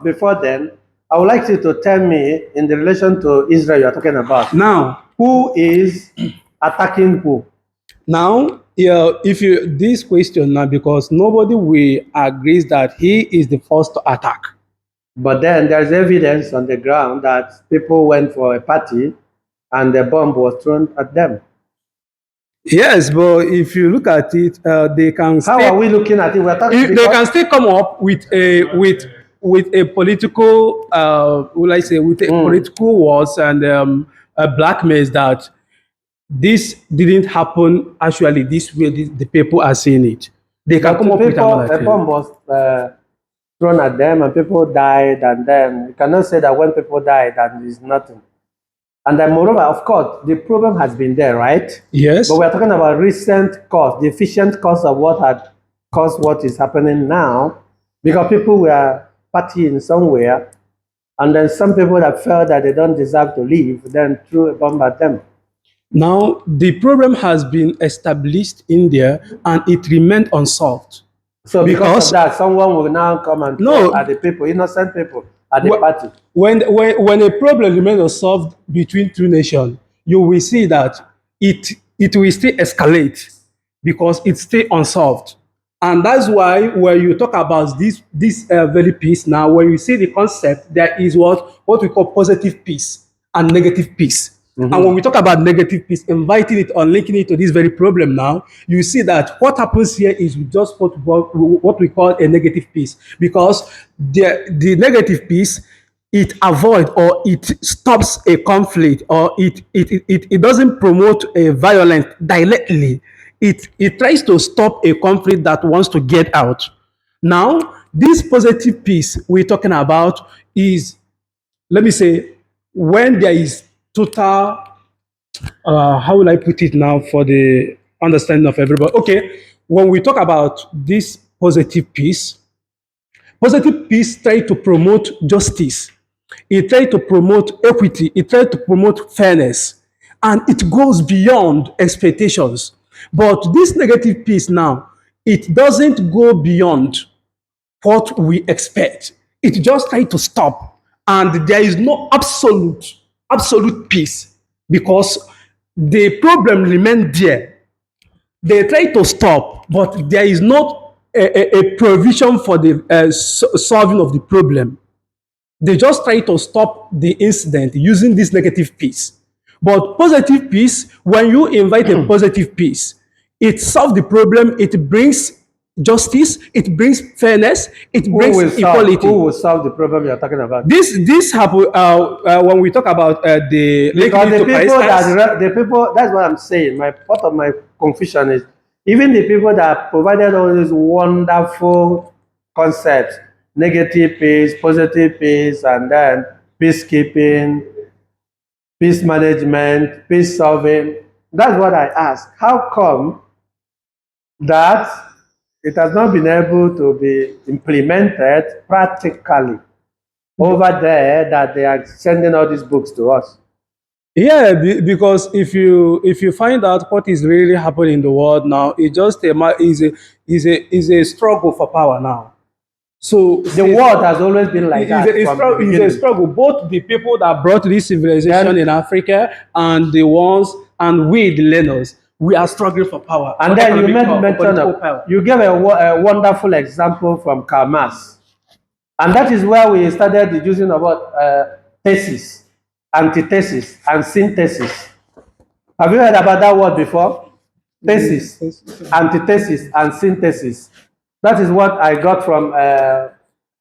Before then, I would like you to tell me, in the relation to Israel you are talking about, now, who is attacking who? Now, yeah, if you this question now, because nobody will agrees that he is the first to attack. But then there's evidence on the ground that people went for a party and the bomb was thrown at them. Yes, but if you look at it, they can How still, are we looking at it? We're talking they can still come up with a political, will I say, with a political words and blackmails that this didn't happen actually this way. The people are saying it. They can But come to up with people, another a thing. bomb was thrown at them and people died, and then you cannot say that when people die that is nothing. And then moreover, of course, the problem has been there, right? Yes. But we're talking about recent cause, the efficient cause of what had caused what is happening now, because people were partying somewhere, and then some people that felt that they don't deserve to live, then threw a bomb at them. Now, the problem has been established in there and it remained unsolved. So because of that, someone will now come and throw at the people, innocent people, at the party. When a problem remains unsolved between two nations, you will see that it will still escalate because it's still unsolved. And that's why when you talk about this very piece now, when you see the concept, there is what we call positive peace and negative peace. And when we talk about negative peace, inviting it or linking it to this very problem now, you see that what happens here is just what we call a negative peace. Because the negative peace, it avoid or it stops a conflict, or it doesn't promote a violence directly. It tries to stop a conflict that wants to get out. Now, this positive peace we're talking about is, let me say, when there is total, how will I put it now for the understanding of everybody? Okay, when we talk about this positive peace try to promote justice. It try to promote equity. It try to promote fairness. And it goes beyond expectations. But this negative peace now, it doesn't go beyond what we expect. It just try to stop. And there is no absolute peace, because the problem remains there. They try to stop, but there is not a provision for the solving of the problem. They just try to stop the incident using this negative peace. But positive peace, when you invite a positive peace, it solves the problem, it brings justice, it brings fairness, it brings equality. Who will solve the problem you're talking about? This happen when we talk about the Because the to people Christ. the people, that's what I'm saying. My part of my confusion is, even the people that provided all these wonderful concepts, negative peace, positive peace, and then peacekeeping, peace management, peace solving. That's what I ask. How come that it has not been able to be implemented practically over there, that they are sending all these books to us? Yeah, because if you find out what is really happening in the world now, it just is a struggle for power now. So The world has always been like that it's from the it's a beginning. struggle. Both the people that brought this civilization in Africa and the ones and we the learners, we are struggling for power. And for then you economic made power, for mention political of, power. you gave a wonderful example from Karl Marx. And that is where we started the using of what, thesis, antithesis, and synthesis. Have you heard about that word before? Thesis, antithesis, and synthesis. That is what I got from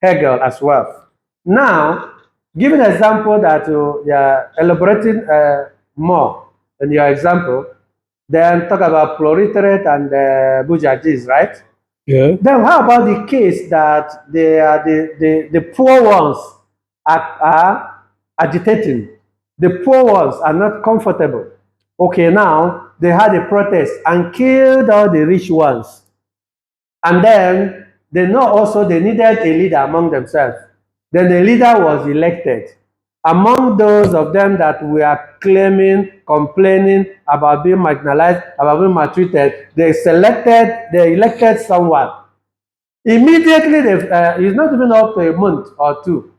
Hegel as well. Now, give an example that you are elaborating more in your example, then talk about proletariat and bourgeoisie, right? Yeah. Then how about the case that they are the poor ones are agitating? The poor ones are not comfortable. Okay, now they had a protest and killed all the rich ones. And then they know also they needed a leader among themselves. Then the leader was elected. Among those of them that were claiming, complaining about being marginalized, about being maltreated, they elected someone. Immediately, it's not even up to a month or two.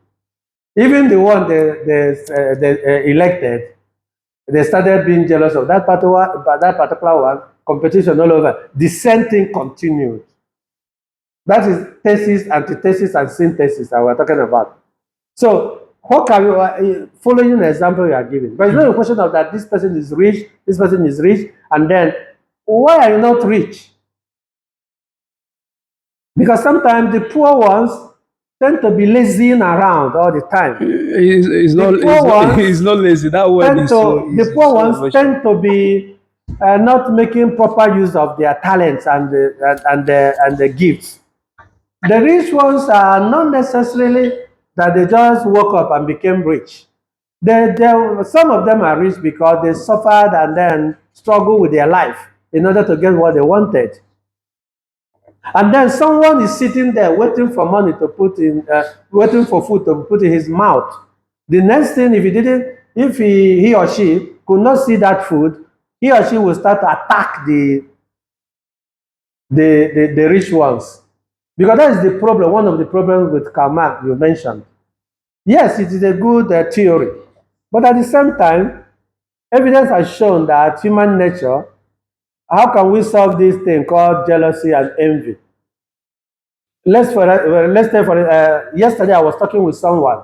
Even the one they elected, they started being jealous of that particular one, competition all over. The same thing continued. That is thesis, antithesis, and synthesis that we're talking about. So, what can you, following the example you are giving, but it's not a question of that this person is rich, and then why are you not rich? Because sometimes the poor ones tend to be lazying around all the time. It's The not poor ones it's not lazy. That word is so the is poor so ones emotional. tend to be not making proper use of their talents and the gifts. The rich ones are not necessarily that they just woke up and became rich. Some of them are rich because they suffered and then struggled with their life in order to get what they wanted. And then someone is sitting there waiting for money to put in, waiting for food to put in his mouth. The next thing, if he or she could not see that food, he or she will start to attack the rich ones. Because that is the problem, one of the problems with Karl Marx you mentioned. Yes, it is a good theory. But at the same time, evidence has shown that human nature, how can we solve this thing called jealousy and envy? let's say for yesterday I was talking with someone,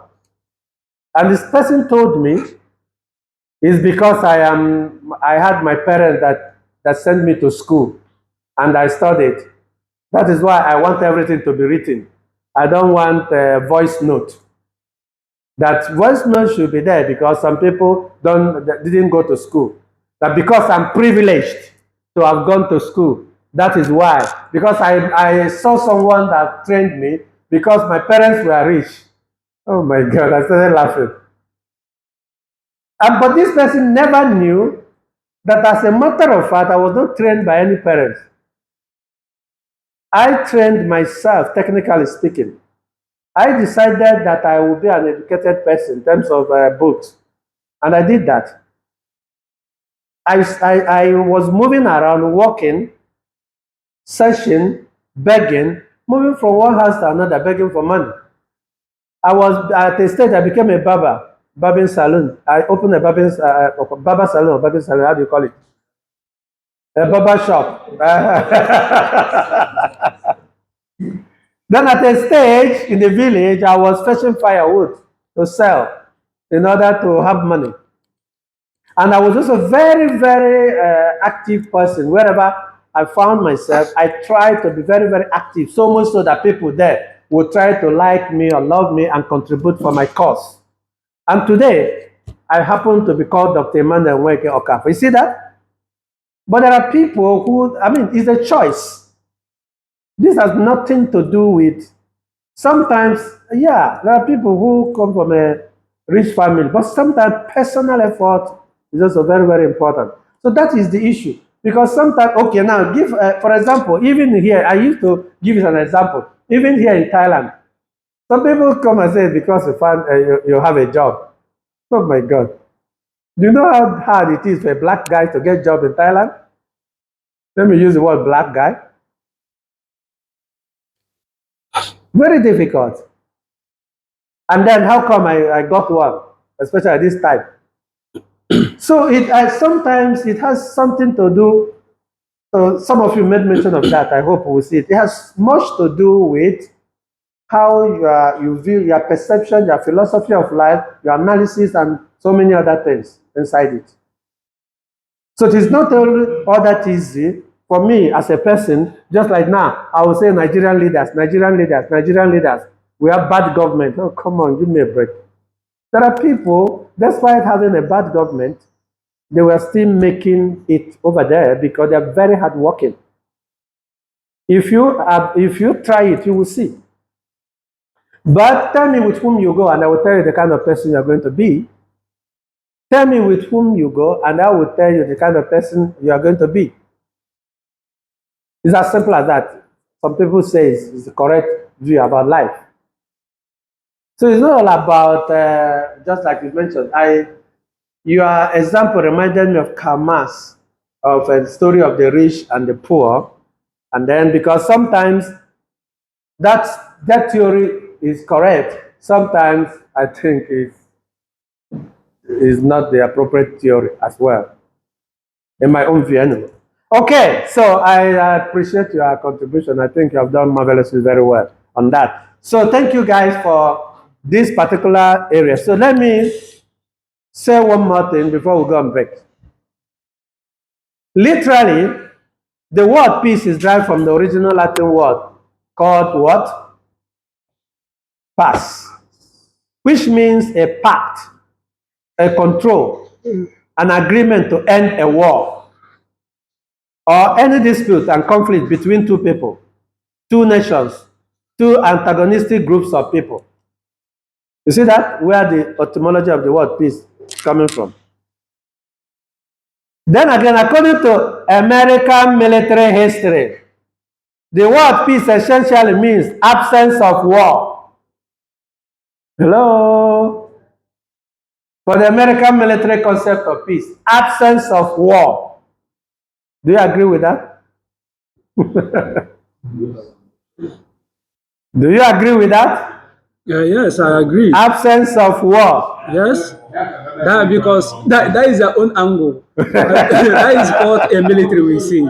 and this person told me it's because I had my parents that sent me to school, and I studied. That is why I want everything to be written. I don't want a voice note. That voice note should be there because some people didn't go to school. That because I'm privileged to have gone to school, that is why. Because I saw someone that trained me because my parents were rich. Oh my God, I started laughing. But this person never knew that as a matter of fact, I was not trained by any parents. I trained myself, technically speaking. I decided that I would be an educated person in terms of books, and I did that. I was moving around, walking, searching, begging, moving from one house to another, begging for money. I was at a stage I became a barber, barbing salon. I opened a barber salon, or barbing salon, how do you call it? A barber shop. Then at a stage in the village, I was fetching firewood to sell in order to have money. And I was also a very, very active person. Wherever I found myself, I tried to be very, very active, so much so that people there would try to like me or love me and contribute for my cause. And today, I happen to be called Dr. Emmanuel Nweke Okafor. You see that? But there are people who, it's a choice. This has nothing to do with, sometimes, yeah, there are people who come from a rich family, but sometimes personal effort is also very, very important. So that is the issue. Because sometimes, okay, now give, for example, even here, I used to give you an example. Even here in Thailand, some people come and say because you have a job. Oh my God. Do you know how hard it is for a black guy to get a job in Thailand? Let me use the word black guy. Very difficult. And then how come I got one, especially at this time? So sometimes it has something to do. So some of you made mention of that. I hope we'll see it. It has much to do with how you view your perception, your philosophy of life, your analysis, and so many other things inside it. So it is not all that easy for me as a person. Just like now, I will say Nigerian leaders, Nigerian leaders, Nigerian leaders. We have bad government. Oh, come on, give me a break. There are people, despite having a bad government, they were still making it over there because they are very hardworking. If you try it, you will see. But tell me with whom you go, and I will tell you the kind of person you are going to be. Tell me with whom you go, and I will tell you the kind of person you are going to be. It's as simple as that. Some people say it's the correct view about life. So it's not all about, just like you mentioned, your example reminded me of Karl Marx, of a story of the rich and the poor. And then because sometimes that theory is correct, sometimes I think is not the appropriate theory as well, in my own view anyway. Okay, so I appreciate your contribution. I think you have done marvelously very well on that. So thank you guys for this particular area. So let me say one more thing before we go on break. Literally, the word peace is derived from the original Latin word called what? Pax, which means a pact, a control, an agreement to end a war or any dispute and conflict between two people, two nations, two antagonistic groups of people. You see that? Where the etymology of the word peace is coming from. Then again, according to American military history, the word peace essentially means absence of war. Hello? For the American military concept of peace, absence of war. Do you agree with that? Do you agree with that? Yes, I agree. Absence of war. Yes, because that is their own angle. That is what a military will see.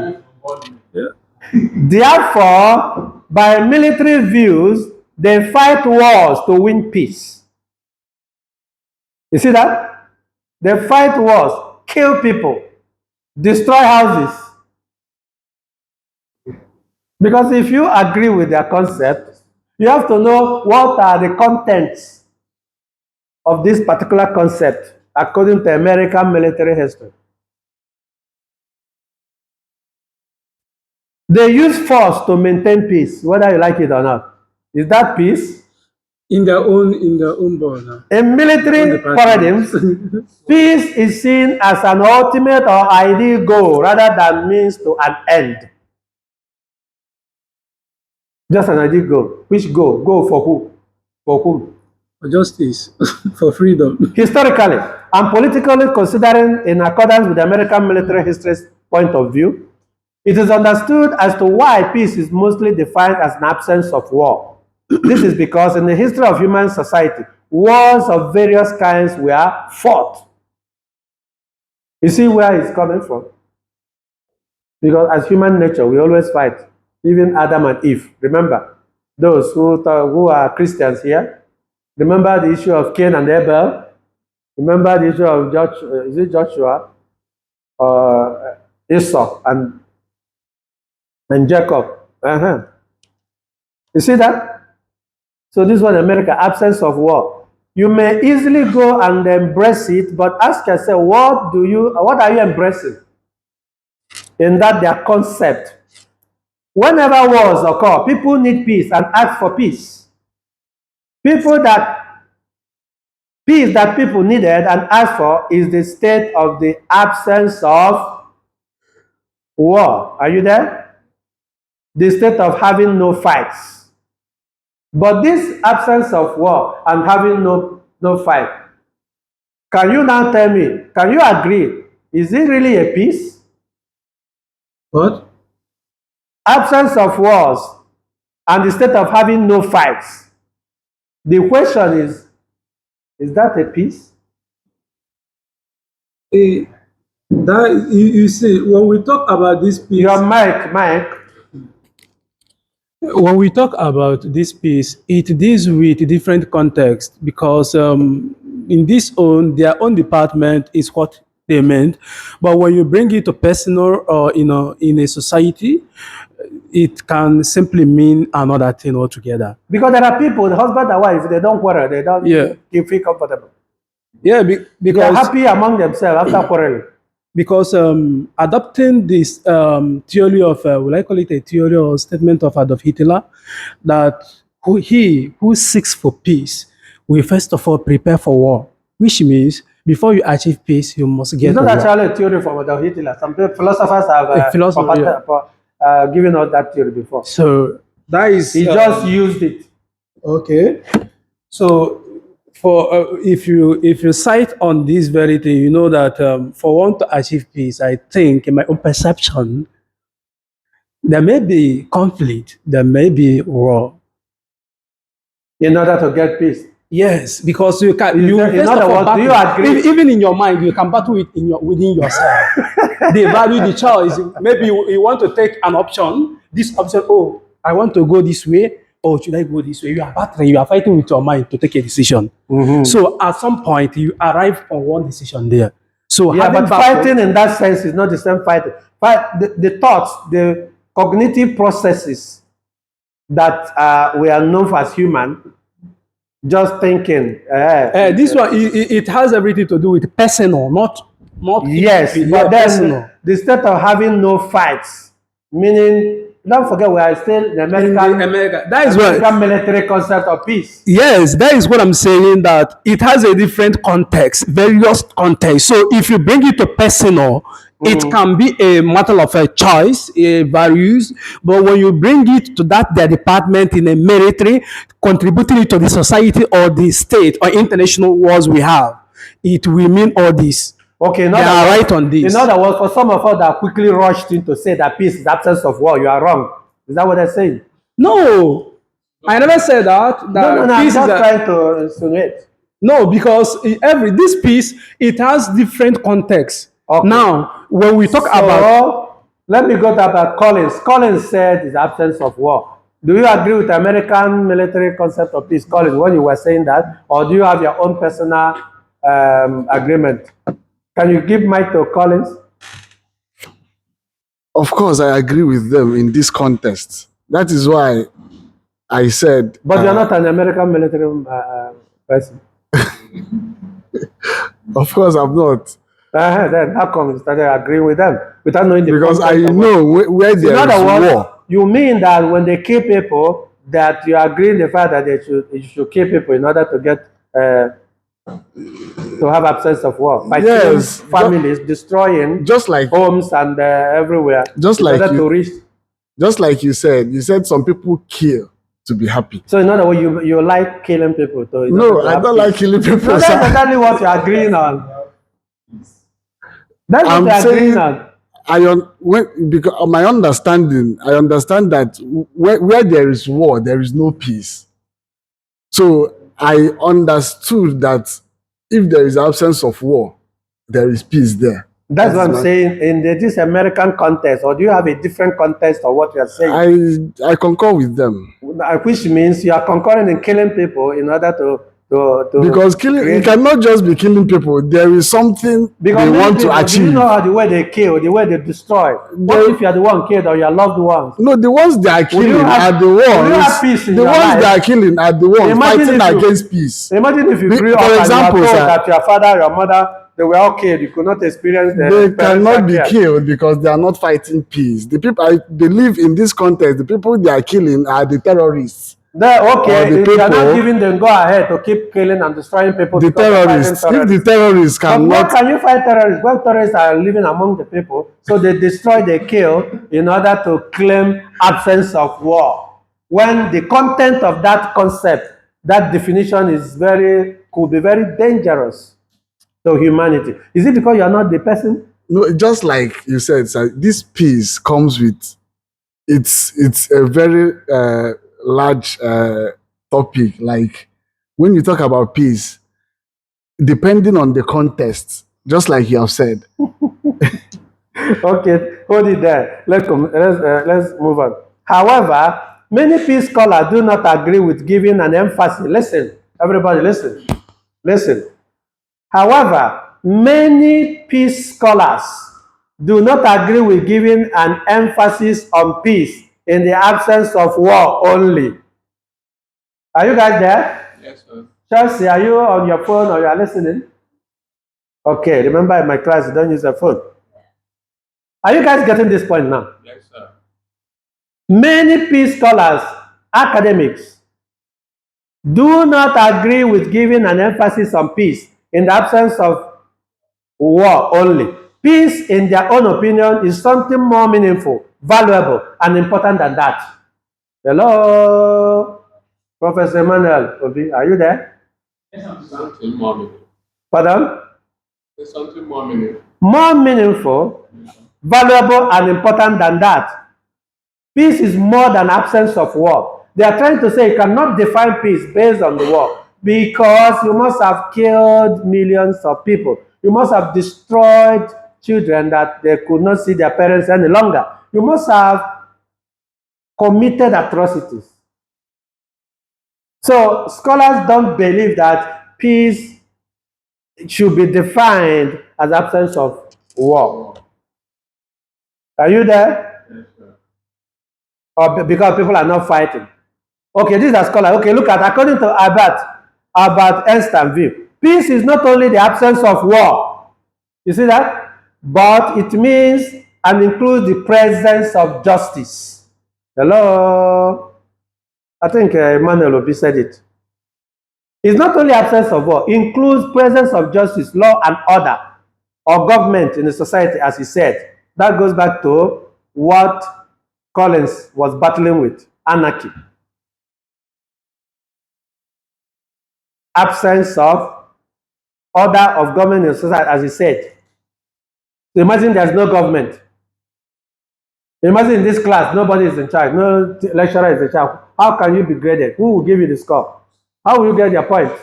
Yeah. Therefore, by military views, they fight wars to win peace. You see that? They fight wars, kill people, destroy houses. Because if you agree with their concept, you have to know what are the contents of this particular concept according to American military history. They use force to maintain peace, whether you like it or not. Is that peace? In their own border. In military paradigms, peace is seen as an ultimate or ideal goal rather than means to an end. Just an ideal goal. Which goal? Goal for who? For whom? For justice, for freedom. Historically and politically, considering in accordance with American military history's point of view, it is understood as to why peace is mostly defined as an absence of war. This is because in the history of human society, wars of various kinds were fought. You see where it's coming from? Because as human nature, we always fight. Even Adam and Eve. Remember, those who are Christians here, remember the issue of Cain and Abel? Remember the issue of Joshua, Esau and Jacob? You see that? So this was America, absence of war. You may easily go and embrace it, but ask yourself, what are you embracing? In that their concept. Whenever wars occur, people need peace and ask for peace. Peace that people needed and asked for is the state of the absence of war. Are you there? The state of having no fights. But this absence of war and having no fight, can you now tell me, can you agree, is it really a peace? What? Absence of wars and the state of having no fights. The question is that a peace? You see, when we talk about this peace, Your mic. when we talk about this piece, it deals with different contexts because in their own department is what they meant, but when you bring it to personal or in a society, it can simply mean another thing altogether. Because there are people, the husband and wife, they don't quarrel, they don't feel comfortable. Yeah, They are because happy among themselves after quarreling. because adopting this theory of, will I call it a theory or statement of Adolf Hitler, that he who seeks for peace will first of all prepare for war, which means before you achieve peace, you must get It's not war. actually a theory from Adolf Hitler. Some philosophers have given us that theory before. So that is He just used it. okay. So for if you cite on this very thing, you know that for one to achieve peace, I think in my own perception, there may be conflict, there may be war. In order to get peace. Yes, because you can. In other words, do you agree? Even in your mind, you can battle it within yourself. They value the choice. Maybe you want to take an option. This option, oh, I want to go this way, or should I go this way? You are battling. You are fighting with your mind to take a decision. So at some point, you arrive on one decision there. So Yeah, but battle, fighting in that sense is not the same fighting. The thoughts, the cognitive processes that we are known for as human, just thinking. this one it has everything to do with personal, not Yes, but then personal. the state of having no fights, meaning, don't forget we are still the That is what American military concept of peace. Yes, that is what I'm saying, that it has a different context, various context. So if you bring it to personal, it can be a matter of a choice, values. But when you bring it to their department in a military, contributing it to the society or the state or international wars we have, it will mean all this. Okay, they are right on this. In other words, for some of us that quickly rushed in to say that peace is absence of war, you are wrong. Is that what they're saying? No, I never said that. No, I'm just trying to insinuate. No, because this piece, it has different context. Okay. Now, when we talk about... Let me go to about Collins. Collins said it's absence of war. Do you agree with American military concept of peace, Collins, when you were saying that, or do you have your own personal agreement? Can you give mic to Collins? Of course, I agree with them in this context. That is why I said. But you're not an American military person. Of course, I'm not. Then how come you started agreeing with them without knowing the Because I content of what- know where In there other is words, war. you mean that when they kill people, that you agree in the fact that you should kill people in order to get to have absence of war by killing Yes, families, destroying just like homes and everywhere, Just in like order you- to reach. just like you said some people kill to be happy. So in other words, you like killing people. To, in No, order to I have don't peace. like killing people. So that's sir. exactly what you're agreeing on. That's what I'm you're agreeing saying on. because of my understanding, I understand that where there is war, there is no peace. So I understood that if there is absence of war, there is peace there. That's what I'm saying. In this American context, or do you have a different context of what you are saying? I concur with them. Which means you are concurring in killing people in order to Because killing, create- it cannot just be killing people. There is something because they many want people, to do you achieve. know how the way they kill, the way they destroy? What They- if you are the one killed or your loved ones? No, the ones they are killing have- are the will you ones. have peace in The your ones life? they are killing are the ones Imagine fighting if you- against peace. Imagine if you For grew up example, and you were told sir, that your father, your mother, they were all killed. You could not experience the They parental cannot be care. killed because they are not fighting peace. The people I believe in this context, the people they are killing are the terrorists. Okay, Or the if you are not people- giving them go ahead to keep killing and destroying people. The because they're fighting terrorists. If the terrorists But where cannot, can you fight terrorists? When terrorists are living among the people, so they destroy, they kill in order to claim absence of war. When the content of that concept, that definition could be very dangerous to humanity. Is it because you are not the person? no, just like you said, sir, this peace comes with it's a very large topic. Like when you talk about peace, depending on the context, just like you have said. Okay, hold it there. Let's move on. However, many peace scholars do not agree with giving an emphasis. Listen, everybody, listen. However, many peace scholars do not agree with giving an emphasis on peace in the absence of war only. Are you guys there? Yes, sir. Chelsea, are you on your phone or you are listening? Okay, remember in my class, you don't use your phone. Are you guys getting this point now? Yes, sir. Many peace scholars, academics, do not agree with giving an emphasis on peace in the absence of war only. Peace, in their own opinion, is something more meaningful, valuable, and important than that. Hello, Professor Emmanuel Obi, are you there? Something more meaningful. Pardon? There's something more meaningful. More meaningful, valuable, and important than that. Peace is more than absence of war. They are trying to say you cannot define peace based on the war because you must have killed millions of people. You must have destroyed children that they could not see their parents any longer. You must have committed atrocities. So scholars don't believe that peace should be defined as absence of war. Are you there? Yes, sir. Or because people are not fighting? Okay, these are scholars. Okay, look at, according to Albert Einstein view, peace is not only the absence of war, you see that, but it means and includes the presence of justice. Hello? I think Emmanuel Obi said it. It's not only absence of war, includes presence of justice, law and order, or government in the society, as he said. That goes back to what Collins was battling with, anarchy. Absence of order of government in society, as he said. So imagine there's no government. Imagine in this class, nobody is in charge, no lecturer is in charge. How can you be graded? Who will give you the score? How will you get your points?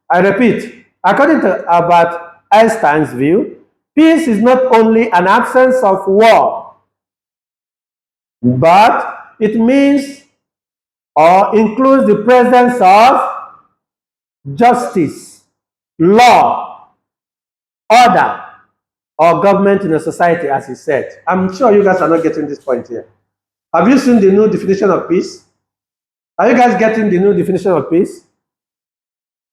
I repeat, according to Albert Einstein's view, peace is not only an absence of war, but it means or includes the presence of justice, law, order, or government in a society, as he said. I'm sure you guys are not getting this point here. Have you seen the new definition of peace? Are you guys getting the new definition of peace?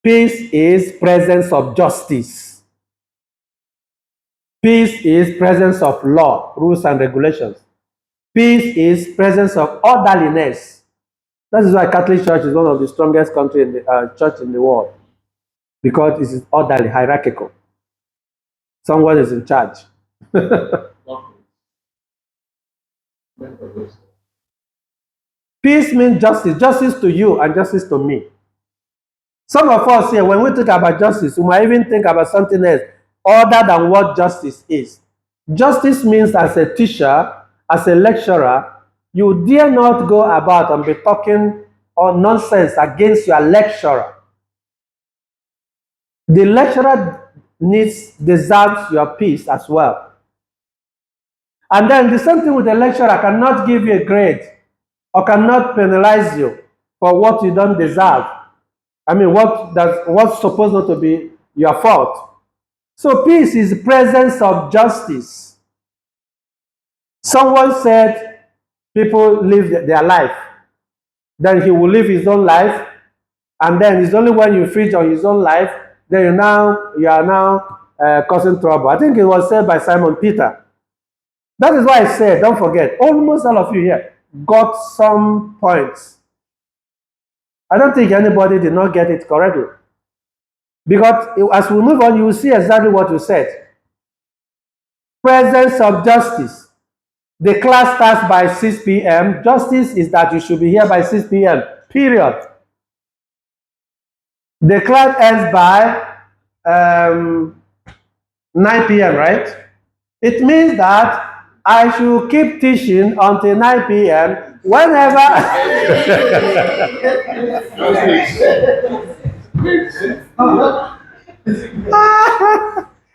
Peace is presence of justice. Peace is presence of law, rules and regulations. Peace is presence of orderliness. That is why Catholic Church is one of the strongest country in the, church in the world, because it is orderly, hierarchical. Someone is in charge. Peace means justice, justice to you and justice to me. Some of us here, when we think about justice, we might even think about something else other than what justice is. Justice means as a teacher, as a lecturer, you dare not go about and be talking or nonsense against your lecturer. The lecturer deserves your peace as well. And then the same thing with the lecturer cannot give you a grade or cannot penalize you for what you don't deserve. I mean, what's supposed not to be your fault. So peace is the presence of justice. Someone said people live their life, then he will live his own life, and then it's only when you infringe on his own life, then you are now causing trouble. I think it was said by Simon Peter. That is why I said, don't forget, almost all of you here got some points. I don't think anybody did not get it correctly. Because as we move on, you will see exactly what you said. Presence of justice. The class starts by 6 p.m. Justice is that you should be here by 6 p.m. Period. The class ends by 9 p.m., right? It means that I should keep teaching until 9 p.m. whenever.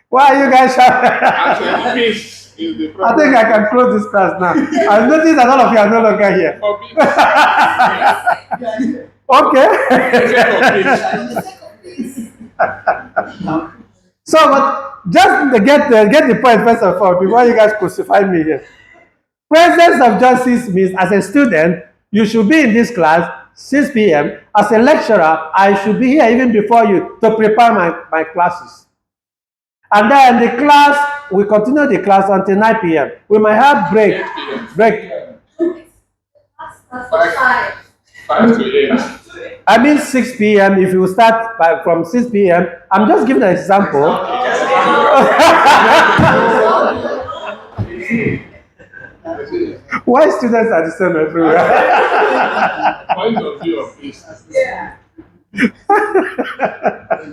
Why are you guys shouting? I think I can close this class now. I've noticed that all of you are no longer here. Okay. So, but just to get the point first of all, before you guys crucify me here. Presence of justice means as a student, you should be in this class 6 p.m. As a lecturer, I should be here even before you to prepare my classes. And then the class, we continue the class until 9 p.m. We might have break. 5 to 8. I mean 6 p.m. If you start from 6 p.m. I'm just giving an example. Why students are the same everywhere? Point of view of peace.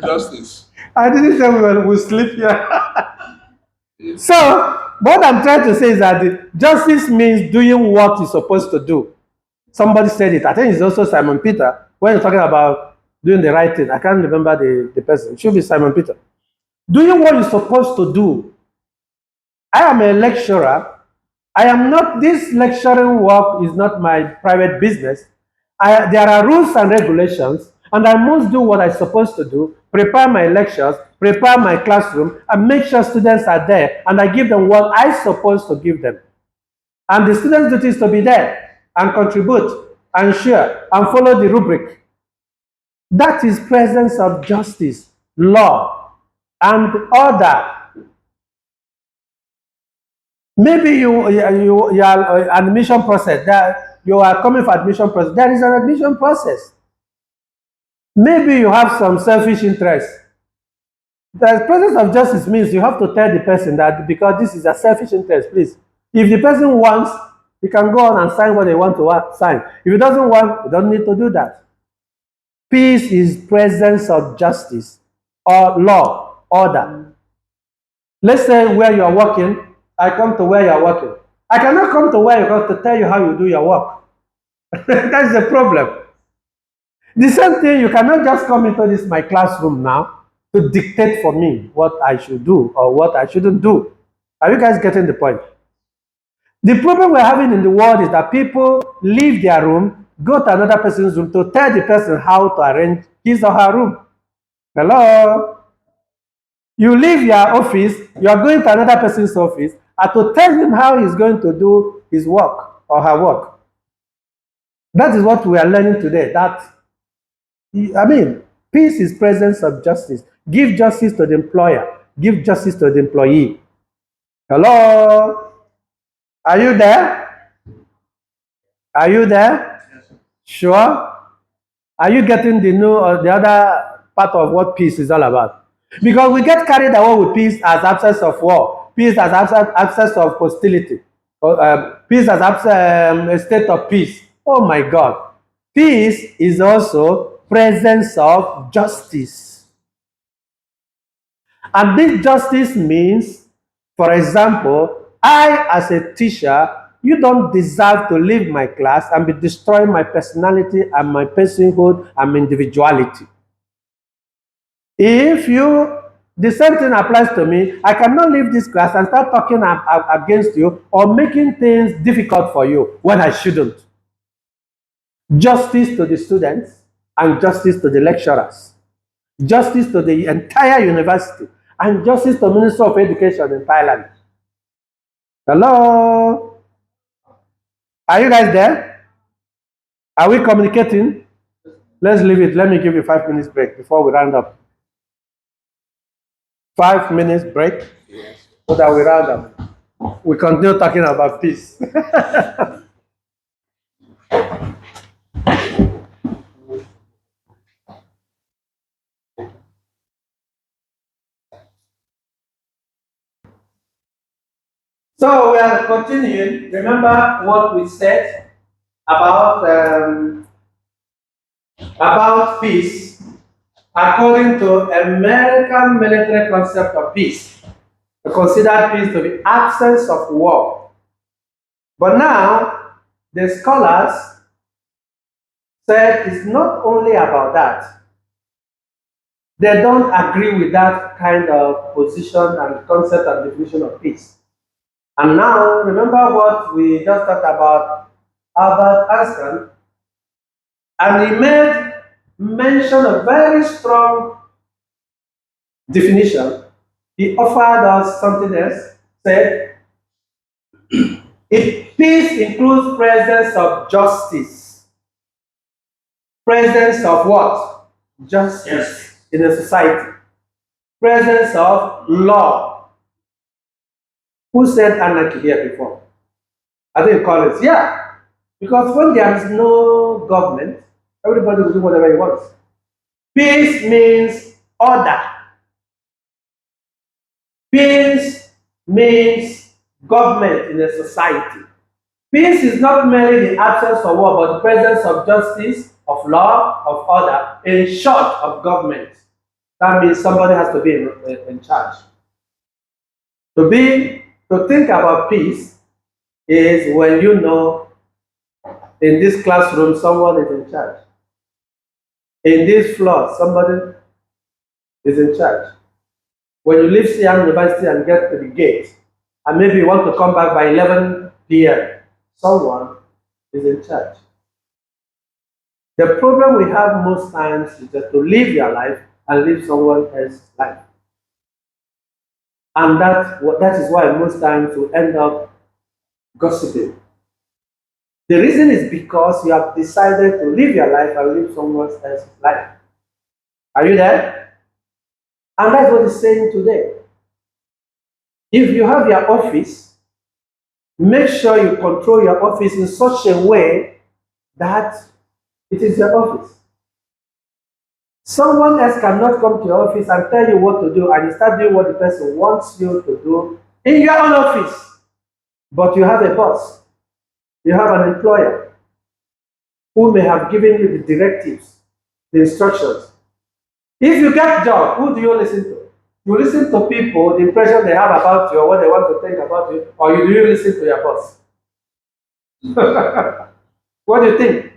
Justice. I didn't say we'll sleep here. So, what I'm trying to say is that justice means doing what you're supposed to do. Somebody said it. I think it's also Simon Peter. When you're talking about doing the right thing, I can't remember the person. It should be Simon Peter. Doing what you're supposed to do. I am a lecturer. I am not, this lecturing work is not my private business. There are rules and regulations, and I must do what I'm supposed to do, prepare my lectures, prepare my classroom, and make sure students are there, and I give them what I'm supposed to give them. And the students' duty is to be there, and contribute, and share, and follow the rubric. That is presence of justice, law, and order. Maybe you are admission process. You are coming for admission process. There is an admission process. Maybe you have some selfish interest. The presence of justice means you have to tell the person that because this is a selfish interest, please. If the person wants, he can go on and sign what they want to sign. If he doesn't want, he doesn't need to do that. Peace is presence of justice or law, order. Let's say where you are working, I come to where you are working. I cannot come to where you are to tell you how you do your work. That's the problem. The same thing, you cannot just come into my classroom now to dictate for me what I should do or what I shouldn't do. Are you guys getting the point? The problem we're having in the world is that people leave their room, go to another person's room to tell the person how to arrange his or her room. Hello? You leave your office, you are going to another person's office, and to tell him how he's going to do his work or her work. That is what we are learning today. Peace is presence of justice. Give justice to the employer. Give justice to the employee. Hello? Are you there? Are you there? Sure? Are you getting the new or the other part of what peace is all about? Because we get carried away with peace as absence of war, peace as absence of hostility, peace as a state of peace. Oh my God. Peace is also presence of justice. And this justice means, for example, I, as a teacher, you don't deserve to leave my class and be destroying my personality and my personhood and my individuality. The same thing applies to me. I cannot leave this class and start talking against you or making things difficult for you when I shouldn't. Justice to the students and justice to the lecturers. Justice to the entire university and justice to the Minister of Education in Thailand. Hello? Are you guys there? Are we communicating? Let's leave it. Let me give you 5 minutes break before we round up. 5 minutes break so that we round up. We continue talking about peace. So we are continuing. Remember what we said about peace according to American military concept of peace. We consider peace to be absence of war. But now the scholars said it's not only about that. They don't agree with that kind of position and concept and definition of peace. And now, remember what we just talked about Albert Einstein, and he made mention of very strong definition. He offered us something else, said, if peace includes presence of justice, presence of what? Justice in a society, presence of law. Who said anarchy here before? I think Collins, yeah. Because when there is no government, everybody will do whatever he wants. Peace means order. Peace means government in a society. Peace is not merely the absence of war, but the presence of justice, of law, of order, in short, of government. That means somebody has to be in charge. To think about peace is when you know in this classroom someone is in charge. In this floor, somebody is in charge. When you leave Siam University and get to the gate, and maybe you want to come back by 11 p.m., someone is in charge. The problem we have most times is that to live your life and live someone else's life. And that is why most times you end up gossiping. The reason is because you have decided to live your life and live someone else's life. Are you there? And that's what he's saying today. If you have your office, make sure you control your office in such a way that it is your office. Someone else cannot come to your office and tell you what to do, and you start doing what the person wants you to do in your own office. But you have a boss, you have an employer who may have given you the directives, the instructions. If you get a job, who do you listen to? You listen to people, the impression they have about you, or what they want to think about you, or do you listen to your boss? What do you think?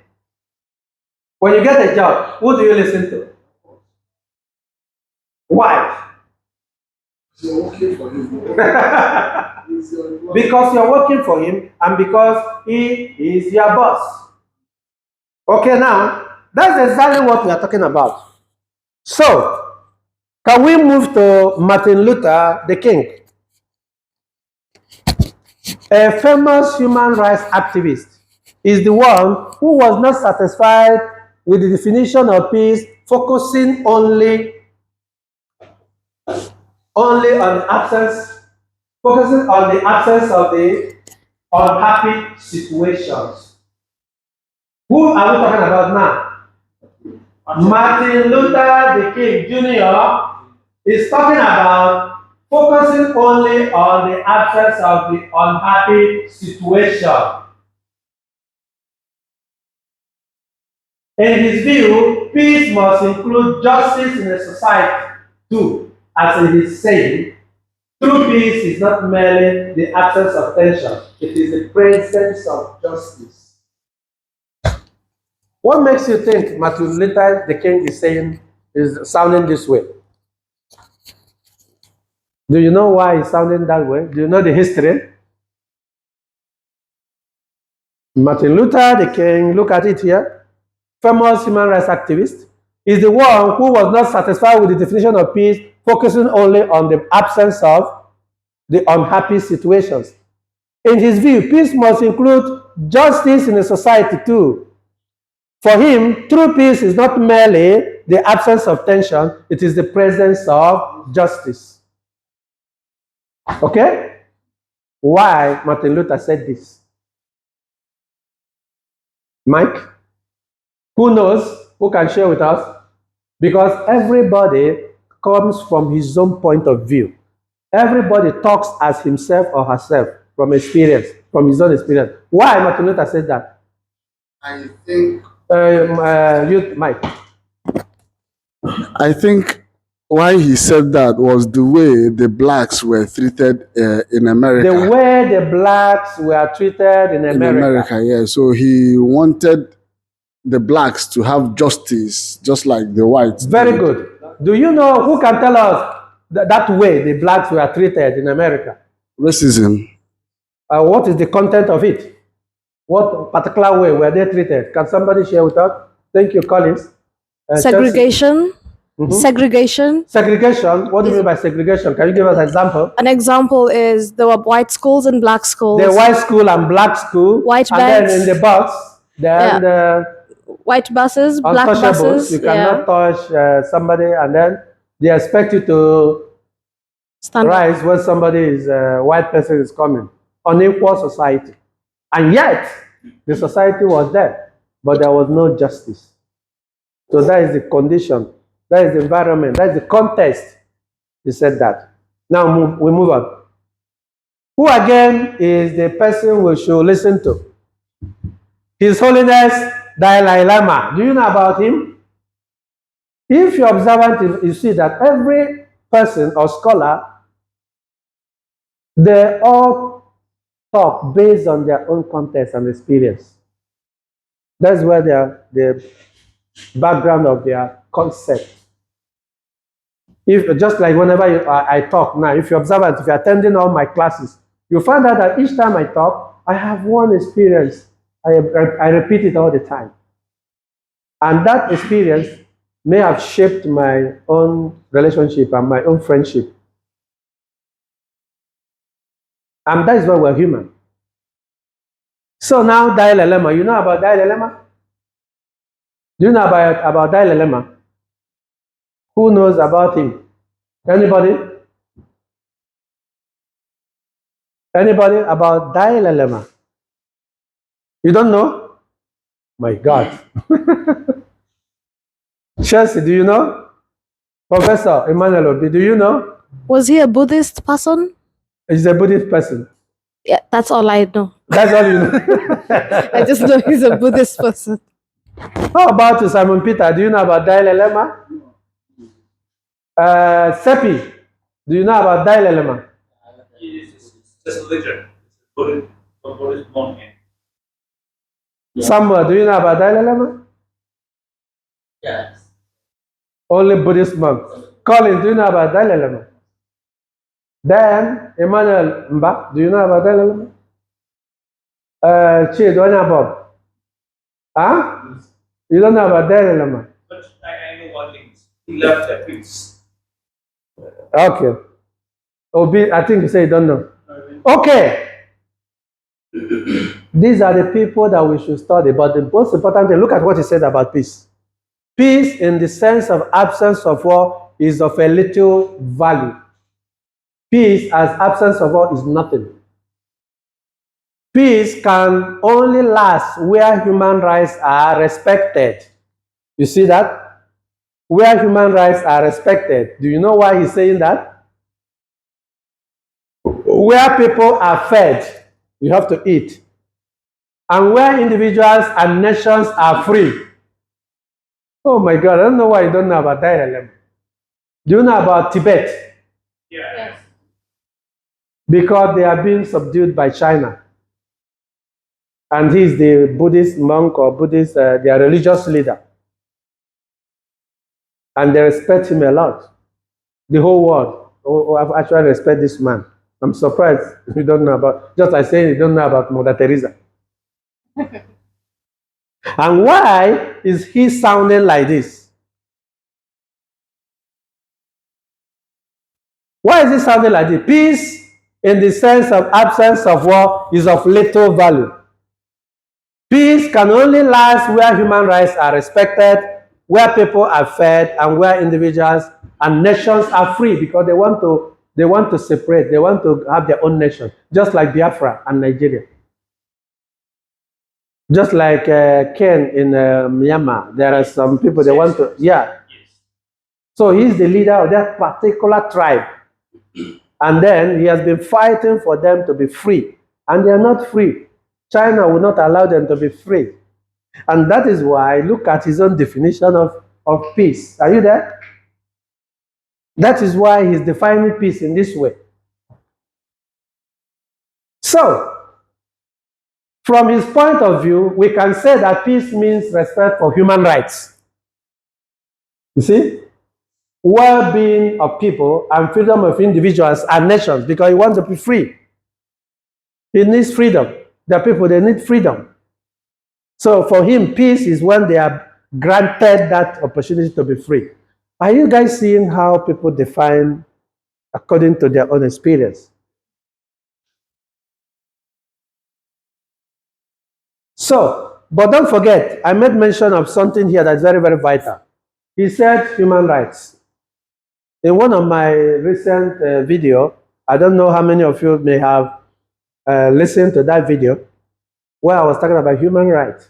When you get a job, who do you listen to? Why? You're working for him. Because you're working for him and because he is your boss. Okay, now, that's exactly what we are talking about. So, can we move to Martin Luther the King, a famous human rights activist? Is the one who was not satisfied with the definition of peace, focusing only on absence, focusing on the absence of the unhappy situations. Who are we talking about now? Martin Luther the King Jr. is talking about focusing only on the absence of the unhappy situation. In his view, peace must include justice in a society too, as he is saying. True peace is not merely the absence of tension, it is the presence of justice. What makes you think Martin Luther the King is sounding this way? Do you know why he's sounding that way? Do you know the history? Martin Luther the King, look at it here, famous human rights activist, is the one who was not satisfied with the definition of peace, focusing only on the absence of the unhappy situations. In his view, peace must include justice in a society too. For him, true peace is not merely the absence of tension, it is the presence of justice. Okay? Why Martin Luther said this? Mike? Who knows? Who can share with us? Because everybody comes from his own point of view. Everybody talks as himself or herself from experience, from his own experience. Why Martin Luther said that? I think Mike. I think why he said that was the way the blacks were treated in America. The way the blacks were treated in America. In America, yeah. So he wanted the blacks to have justice, just like the whites. Very good. Do you know who can tell us that way the blacks were treated in America? Racism. What is the content of it? What particular way were they treated? Can somebody share with us? Thank you, Collins. Segregation. Segregation. Segregation. What do you mean by segregation? Can you give us an example? An example is there were white schools and black schools. The white school and black school. White and bags. then in the box, then the white buses, black buses. You cannot touch somebody, and then they expect you to Stand rise when somebody is white person is coming. Unequal society, and yet the society was there, but there was no justice. So that is the condition, that is the environment, that is the context. He said that. Now we move on. Who again is the person we should listen to? His Holiness Dalai Lama. Do you know about him? If you're observant, you see that every person or scholar, they all talk based on their own context and experience. That's where the background of their concept. If just like whenever I talk now, if you're observant, if you're attending all my classes, you find out that each time I talk, I have one experience. I repeat it all the time. And that experience may have shaped my own relationship and my own friendship. And that is why we're human. So now Dalai Lama, you know about Dalai Lama? Do you know about Dalai Lama? Who knows about him? Anybody? Anybody about Dalai Lama? You don't know? My God. Chelsea, do you know? Professor Emmanuel Obi, do you know? Was he a Buddhist person? He's a Buddhist person. Yeah, that's all I know. That's all you know. I just know he's a Buddhist person. How about Simon Peter? Do you know about Dalai Lama? Seppi, do you know about Dalai Lama? It's just a religion. It's a Buddhist monk. Samuel, do you know about Dalai Lama? Yes. Only Buddhist monks. Colin, do you know about Dalai Lama? Then, Emmanuel Mba, do you know about Dalai Lama? Chidonya Bob. Huh? You don't know about Dalai Lama? But I know one thing. He left the peace. Okay. Obi, I think you say you don't know. Okay. These are the people that we should study. But the most important thing, look at what he said about peace. Peace, in the sense of absence of war, is of a little value. Peace as absence of war is nothing. Peace can only last where human rights are respected. You see that? Where human rights are respected. Do you know why he's saying that? Where people are fed, you have to eat. And where individuals and nations are free. Oh my God, I don't know why you don't know about Dalai Lama. Do you know about Tibet? Yes. Because they are being subdued by China. And he is the Buddhist monk or Buddhist, their religious leader. And they respect him a lot. The whole world actually respect this man. I'm surprised you don't know about, just like saying you don't know about Mother Teresa. And why is he sounding like this? Why is he sounding like this? Peace, in the sense of absence of war, is of little value. Peace can only last where human rights are respected, where people are fed, and where individuals and nations are free, because they want to separate, they want to have their own nation, just like Biafra and Nigeria. Just like Ken in Myanmar, there are some people they want to, yeah. So he's the leader of that particular tribe. And then he has been fighting for them to be free. And they are not free. China will not allow them to be free. And that is why, look at his own definition of peace. Are you there? That is why he's defining peace in this way. So, from his point of view, we can say that peace means respect for human rights. You see? Well-being of people and freedom of individuals and nations, because he wants to be free. He needs freedom. The people, they need freedom. So for him, peace is when they are granted that opportunity to be free. Are you guys seeing how people define according to their own experience? So, but don't forget, I made mention of something here that's very, very vital. He said human rights. In one of my recent video, I don't know how many of you may have listened to that video, where I was talking about human rights.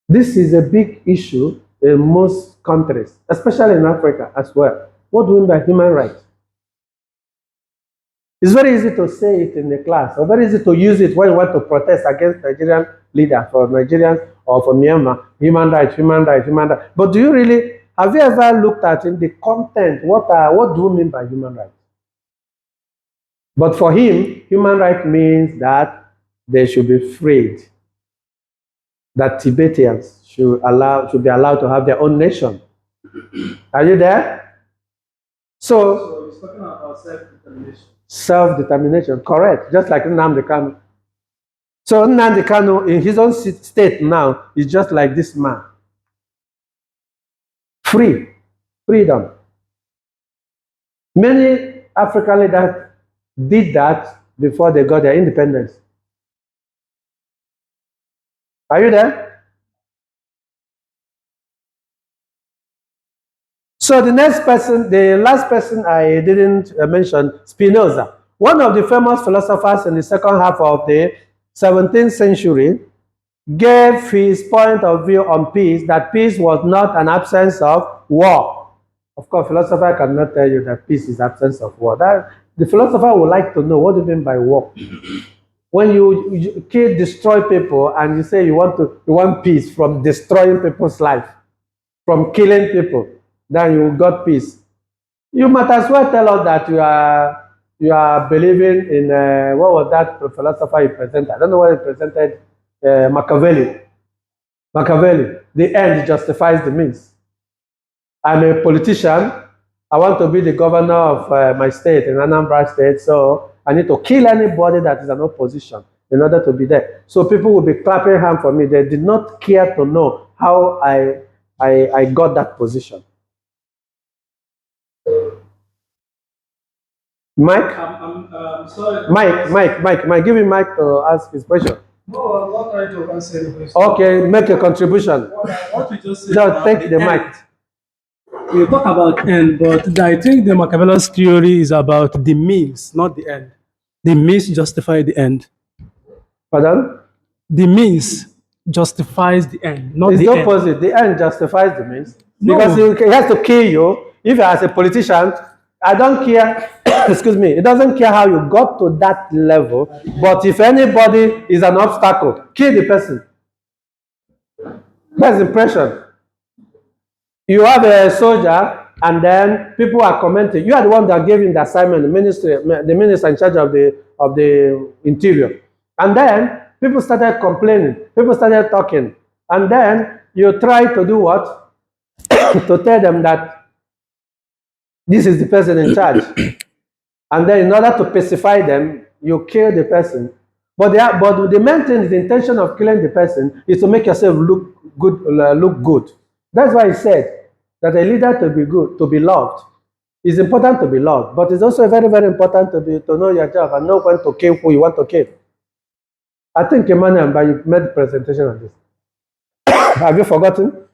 This is a big issue in most countries, especially in Africa as well. What do we mean by human rights? It's very easy to say it in the class, or very easy to use it when you want to protest against Nigerian leaders, for Nigerians or for Myanmar. Human rights, human rights, human rights. But do you really, have you ever looked at in the content, what do we mean by human rights? But for him, human rights means that they should be freed, that Tibetans should be allowed to have their own nation. Are you there? So he's talking about self-determination. Self-determination, correct. Just like Nnamdi Kanu. So Nnamdi Kanu, in his own state now, is just like this man. Free. Freedom. Many African leaders did that before they got their independence. Are you there? So the next person, the last person I didn't mention, Spinoza. One of the famous philosophers in the second half of the 17th century gave his point of view on peace, that peace was not an absence of war. Of course, philosopher cannot tell you that peace is absence of war. The philosopher would like to know, what do you mean by war? When you kill, destroy people, and you say you want peace from destroying people's life, from killing people, then you got peace. You might as well tell us that you are believing in what was that philosopher you presented? I don't know what he presented. Machiavelli. Machiavelli. The end justifies the means. I'm a politician. I want to be the governor of my state, in Anambra State, so I need to kill anybody that is an opposition. in order to be there. So people will be clapping hands for me. They did not care to know how I got that position. Mike? Sorry. Mike, give me Mike to ask his question. No, I'm not trying to answer the question. Okay, make a contribution. What you just said. Just take the mic. You talk about end, but I think the Machiavelli's theory is about the means, not the end. The means justify the end. Pardon? The means justifies the end, not It's the the end. opposite. The end justifies the means. No. Because he has to kill you. If you as a politician, I don't care, excuse me, it doesn't care how you got to that level, but if anybody is an obstacle, kill the person. That's impression. You have a soldier, and then people are commenting. You are the one that gave him the assignment, the minister in charge of the interior. And then people started complaining. People started talking. And then you try to do what? To tell them that this is the person in charge. And then in order to pacify them, you kill the person. But the main thing, the intention of killing the person is to make yourself look good. That's why he said that a leader to be good, to be loved, it's important to be loved, but it's also very, very important to know your job and know when to kill who you want to kill. I think Emmanuel, you made the presentation on this. Have you forgotten?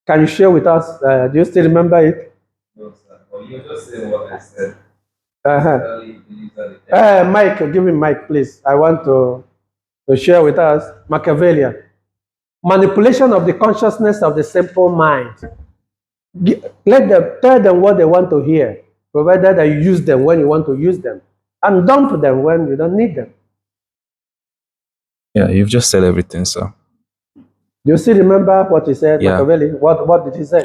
Can you share with us? Do you still remember it? No, sir. Well, you just say what I said. Mike, give me Mike, please. I want to share with us Machiavellian. Manipulation of the consciousness of the simple mind. Let them tell them what they want to hear, provided that you use them when you want to use them, and dump them when you don't need them. Yeah, you've just said everything, sir. Do you still remember what he said, Yeah. Machiavelli? What did he say?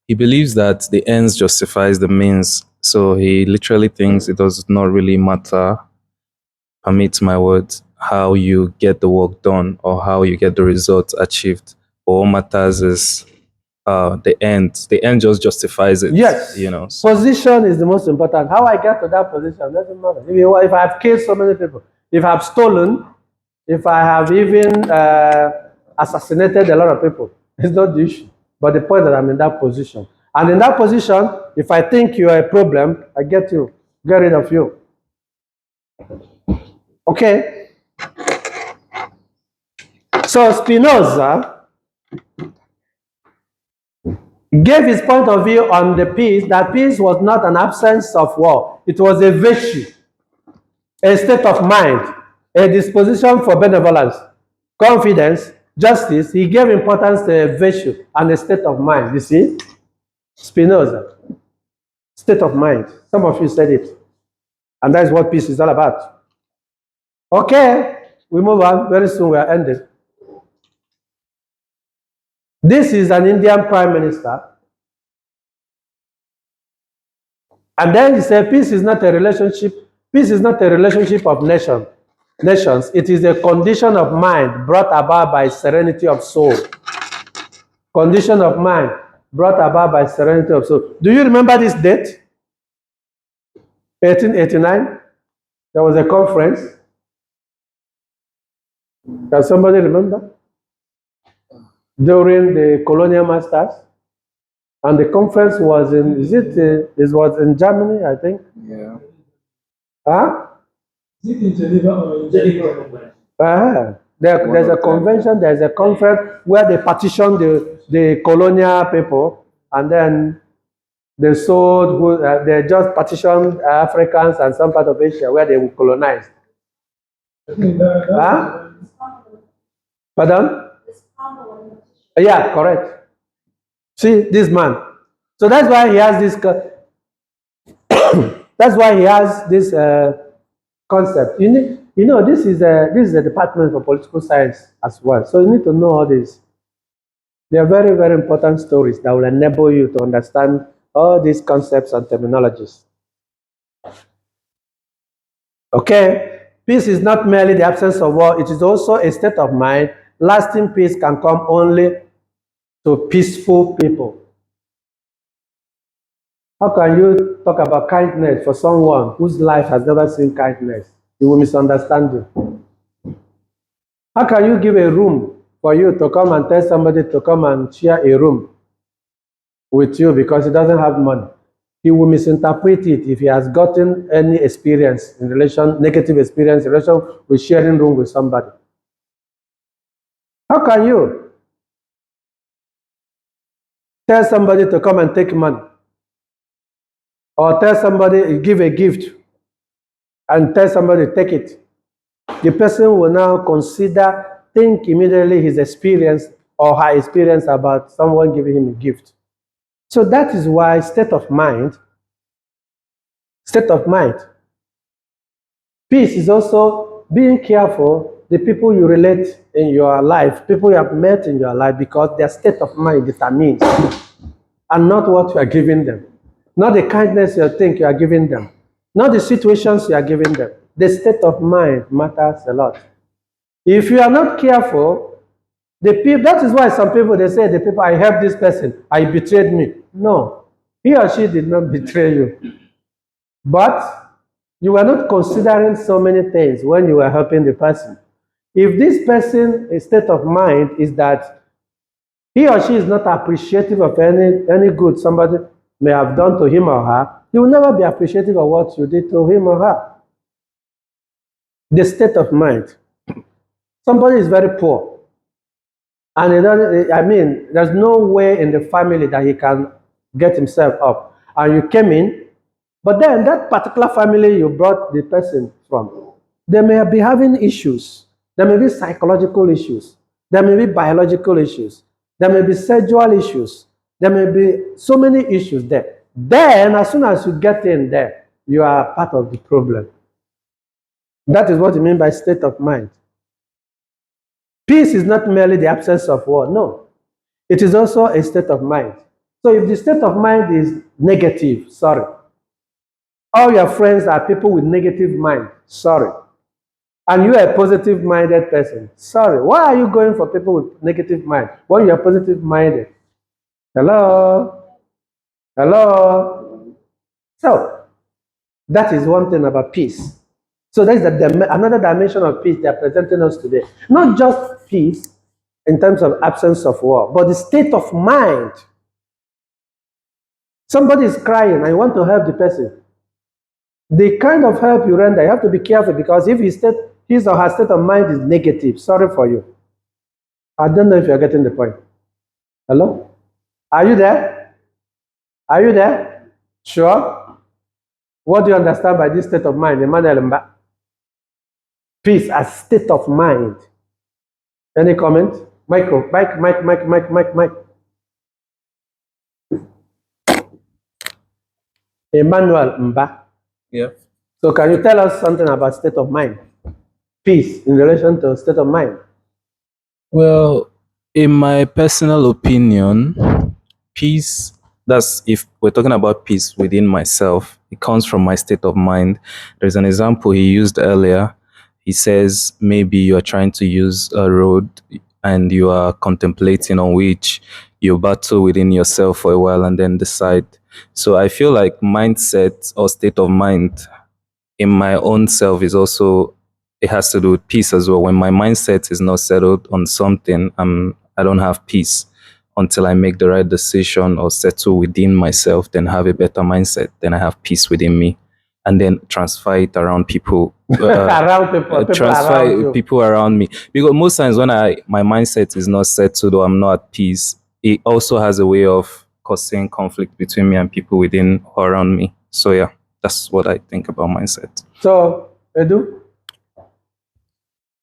He believes that the ends justifies the means. So he literally thinks it does not really matter, permit my words, how you get the work done or how you get the results achieved. All matters is the end. The end just justifies it. Yes. You know. Position is the most important. How I get to that position doesn't matter. If I have killed so many people, if I have stolen, if I have even assassinated a lot of people, it's not the issue. But the point that I'm in that position. And in that position, if I think you are a problem, I get rid of you. Okay? So Spinoza gave his point of view on the peace, that peace was not an absence of war. It was a virtue, a state of mind, a disposition for benevolence, confidence, justice. He gave importance to a virtue and a state of mind. You see? Spinoza. State of mind. Some of you said it. And that's what peace is all about. Okay, we move on. Very soon we are ending. This is an Indian prime minister. And then he said, peace is not a relationship. Peace is not a relationship of nations. It is a condition of mind brought about by serenity of soul. Condition of mind brought about by serenity of soul. Do you remember this date? 1889. There was a conference. Can somebody remember? During the colonial masters. And the conference was in, it was in Germany, I think? Yeah. Huh? Is it in Geneva or in Geneva? There's a convention, there's a conference where they partitioned the colonial people, and then they sold, they just partitioned Africans and some part of Asia where they were colonized. Huh? Pardon? Yeah, correct. See, this man. So that's why he has this. That's why he has this concept. You know, this is a department for political science as well. So you need to know all this. They are very, very important stories that will enable you to understand all these concepts and terminologies. Okay? Peace is not merely the absence of war, it is also a state of mind. Lasting peace can come only to peaceful people. How can you talk about kindness for someone whose life has never seen kindness? He will misunderstand you. How can you give a room for you to come and tell somebody to come and share a room with you because he doesn't have money? He will misinterpret it if he has gotten any experience in relation, negative experience in relation with sharing room with somebody. How can you tell somebody to come and take money? Or tell somebody, give a gift and tell somebody, take it. The person will now think immediately his experience or her experience about someone giving him a gift. So that is why state of mind, peace is also being careful the people you relate in your life, people you have met in your life, because their state of mind determines, and not what you are giving them, not the kindness you think you are giving them, not the situations you are giving them. The state of mind matters a lot. If you are not careful, that is why some people, they say, the people, I helped this person, I betrayed me. No, he or she did not betray you. But you were not considering so many things when you were helping the person. If this person's state of mind is that he or she is not appreciative of any good somebody may have done to him or her, you will never be appreciative of what you did to him or her. The state of mind. Somebody is very poor, and there's no way in the family that he can get himself up. And you came in, but then that particular family you brought the person from, they may be having issues. There may be psychological issues. There may be biological issues. There may be sexual issues. There may be so many issues there. Then, as soon as you get in there, you are part of the problem. That is what you mean by state of mind. Peace is not merely the absence of war. No. It is also a state of mind. So if the state of mind is negative, sorry. All your friends are people with negative mind, sorry. And you are a positive minded person, sorry. Why are you going for people with negative mind when you are positive minded? Hello? Hello? So, that is one thing about peace. So that is another dimension of peace they are presenting us today. Not just peace in terms of absence of war, but the state of mind. Somebody is crying and you want to help the person. The kind of help you render, you have to be careful, because if his or her state of mind is negative, sorry for you. I don't know if you're getting the point. Hello? Are you there? Are you there? Sure? What do you understand by this state of mind? Emmanuel Mba? Peace as state of mind. Any comment? Mike. Emmanuel Mba. Yeah. So can you tell us something about state of mind? Peace in relation to state of mind. Well, in my personal opinion, peace, that's if we're talking about peace within myself, it comes from my state of mind. There's an example he used earlier. He says maybe you are trying to use a road and you are contemplating on which you battle within yourself for a while and then decide. So I feel like mindset or state of mind in my own self is also, it has to do with peace as well. When my mindset is not settled on something, I don't have peace until I make the right decision or settle within myself, then have a better mindset, then I have peace within me, and then transfer it around people. Around people Transfer around you. people around me, because most times when my mindset is not settled or I'm not at peace, it also has a way of causing conflict between me and people within or around me. So yeah, that's what I think about mindset. So, Edu?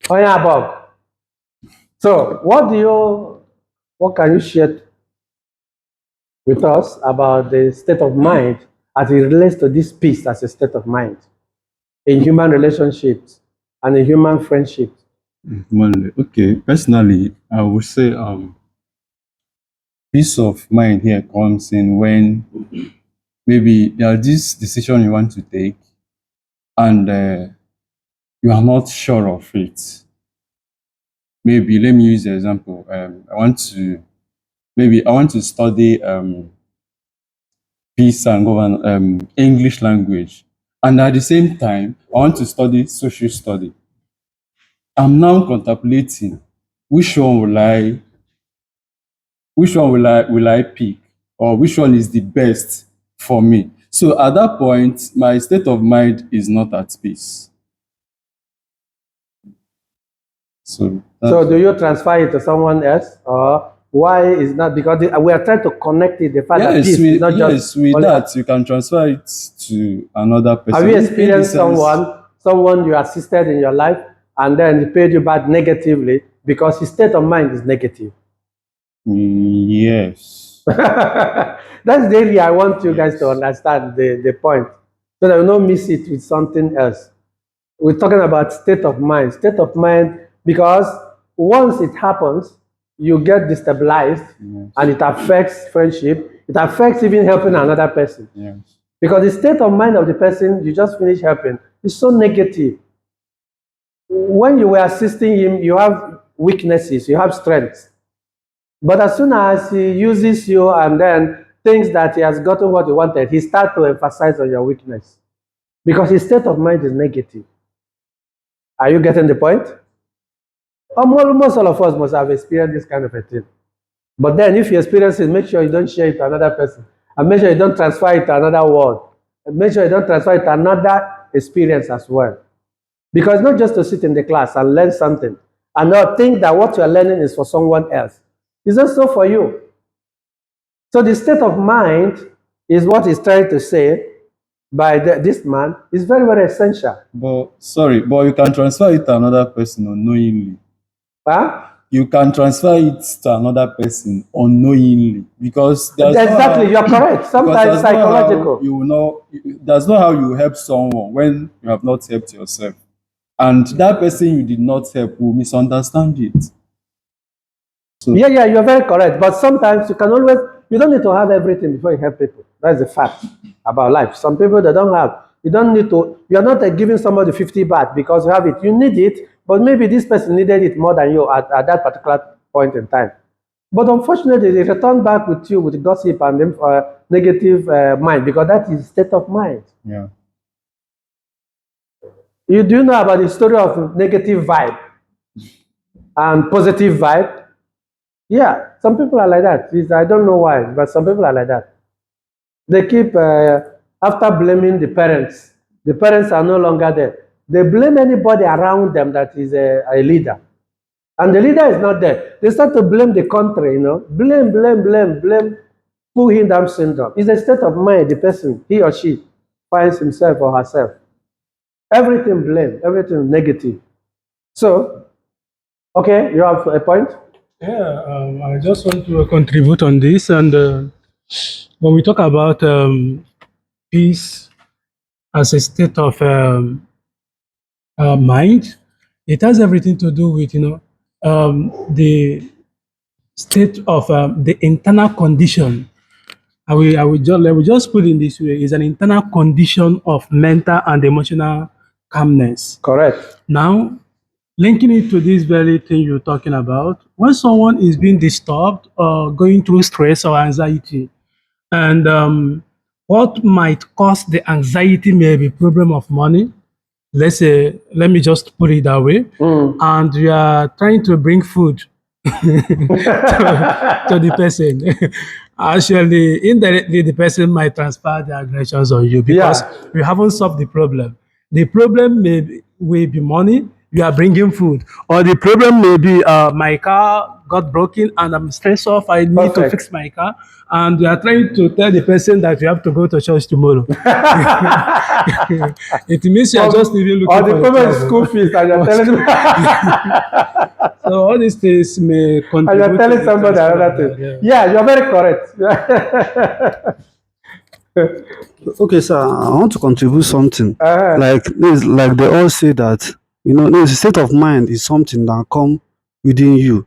Oh yeah, Bob. So, what can you share with us about the state of mind as it relates to this peace as a state of mind in human relationships and in human friendships? Okay, personally, I would say peace of mind here comes in when maybe there are this decision you want to take and you are not sure of it. Maybe let me use the example. I want to study peace and English language, and at the same time, I want to study social study. I'm now contemplating which one will I pick, or which one is the best for me. So at that point, my state of mind is not at peace. So So do you transfer it to someone else, or why is not? Because we are trying to connect it. The fact that peace is not just with only. that you can transfer it to another person. Have you In the experienced sense- someone you assisted in your life, and then he paid you back negatively because his state of mind is negative? Yes. That's the area I want you guys to understand the point, so that you don't miss it with something else. We're talking about state of mind. State of mind, because once it happens, you get destabilized, and it affects friendship. It affects even helping another person. Yes. Because the state of mind of the person you just finished helping is so negative. When you were assisting him, you have weaknesses, you have strengths. But as soon as he uses you and then thinks that he has gotten what he wanted, he starts to emphasize on your weakness. Because his state of mind is negative. Are you getting the point? Almost all of us must have experienced this kind of a thing. But then if you experience it, make sure you don't share it to another person. And make sure you don't transfer it to another world. And make sure you don't transfer it to another experience as well. Because not just to sit in the class and learn something and not think that what you're learning is for someone else. It's also for you. So the state of mind is what he's trying to say by this man is very, very essential. But you can transfer it to another person unknowingly. Huh? You can transfer it to another person unknowingly, because exactly, you're correct. Sometimes psychological. That's not how you help someone when you have not helped yourself. And that person you did not help will misunderstand it. So, yeah, you're very correct. But sometimes you don't need to have everything before you help people. That's the fact about life. Some people they don't have. You're not giving somebody 50 baht because you have it. You need it, but maybe this person needed it more than you at that particular point in time. But unfortunately, they return back with you with gossip and negative mind, because that is state of mind. yeah. You do know about the story of negative vibe and positive vibe? Yeah, some people are like that. I don't know why, but some people are like that. They keep, after blaming the parents are no longer there. They blame anybody around them that is a leader. And the leader is not there. They start to blame the country, blame, pull him down syndrome. It's a state of mind the person, he or she, finds himself or herself. Everything blame, everything negative. So, okay, you have a point? Yeah, I just want to contribute on this. And when we talk about peace as a state of mind, it has everything to do with the state of the internal condition. I will just put it in this way: is an internal condition of mental and emotional calmness. Correct. Now, linking it to this very thing you're talking about, when someone is being disturbed or going through stress or anxiety, and what might cause the anxiety may be problem of money. Let's say, let me just put it that way. And you are trying to bring food to the person. Actually, indirectly, the person might transfer the aggressions on you because you haven't solved the problem. The problem will be money, you are bringing food. Or the problem may be my car got broken and I'm stressed off, I need to fix my car. And you are trying to tell the person that you have to go to church tomorrow. It means you are just even looking for the problem is school fees and you're telling me. So all these things may contribute. And you're telling somebody another thing. Yeah, you're very correct. Okay, sir, I want to contribute something. Like they all say that, the state of mind is something that come within you.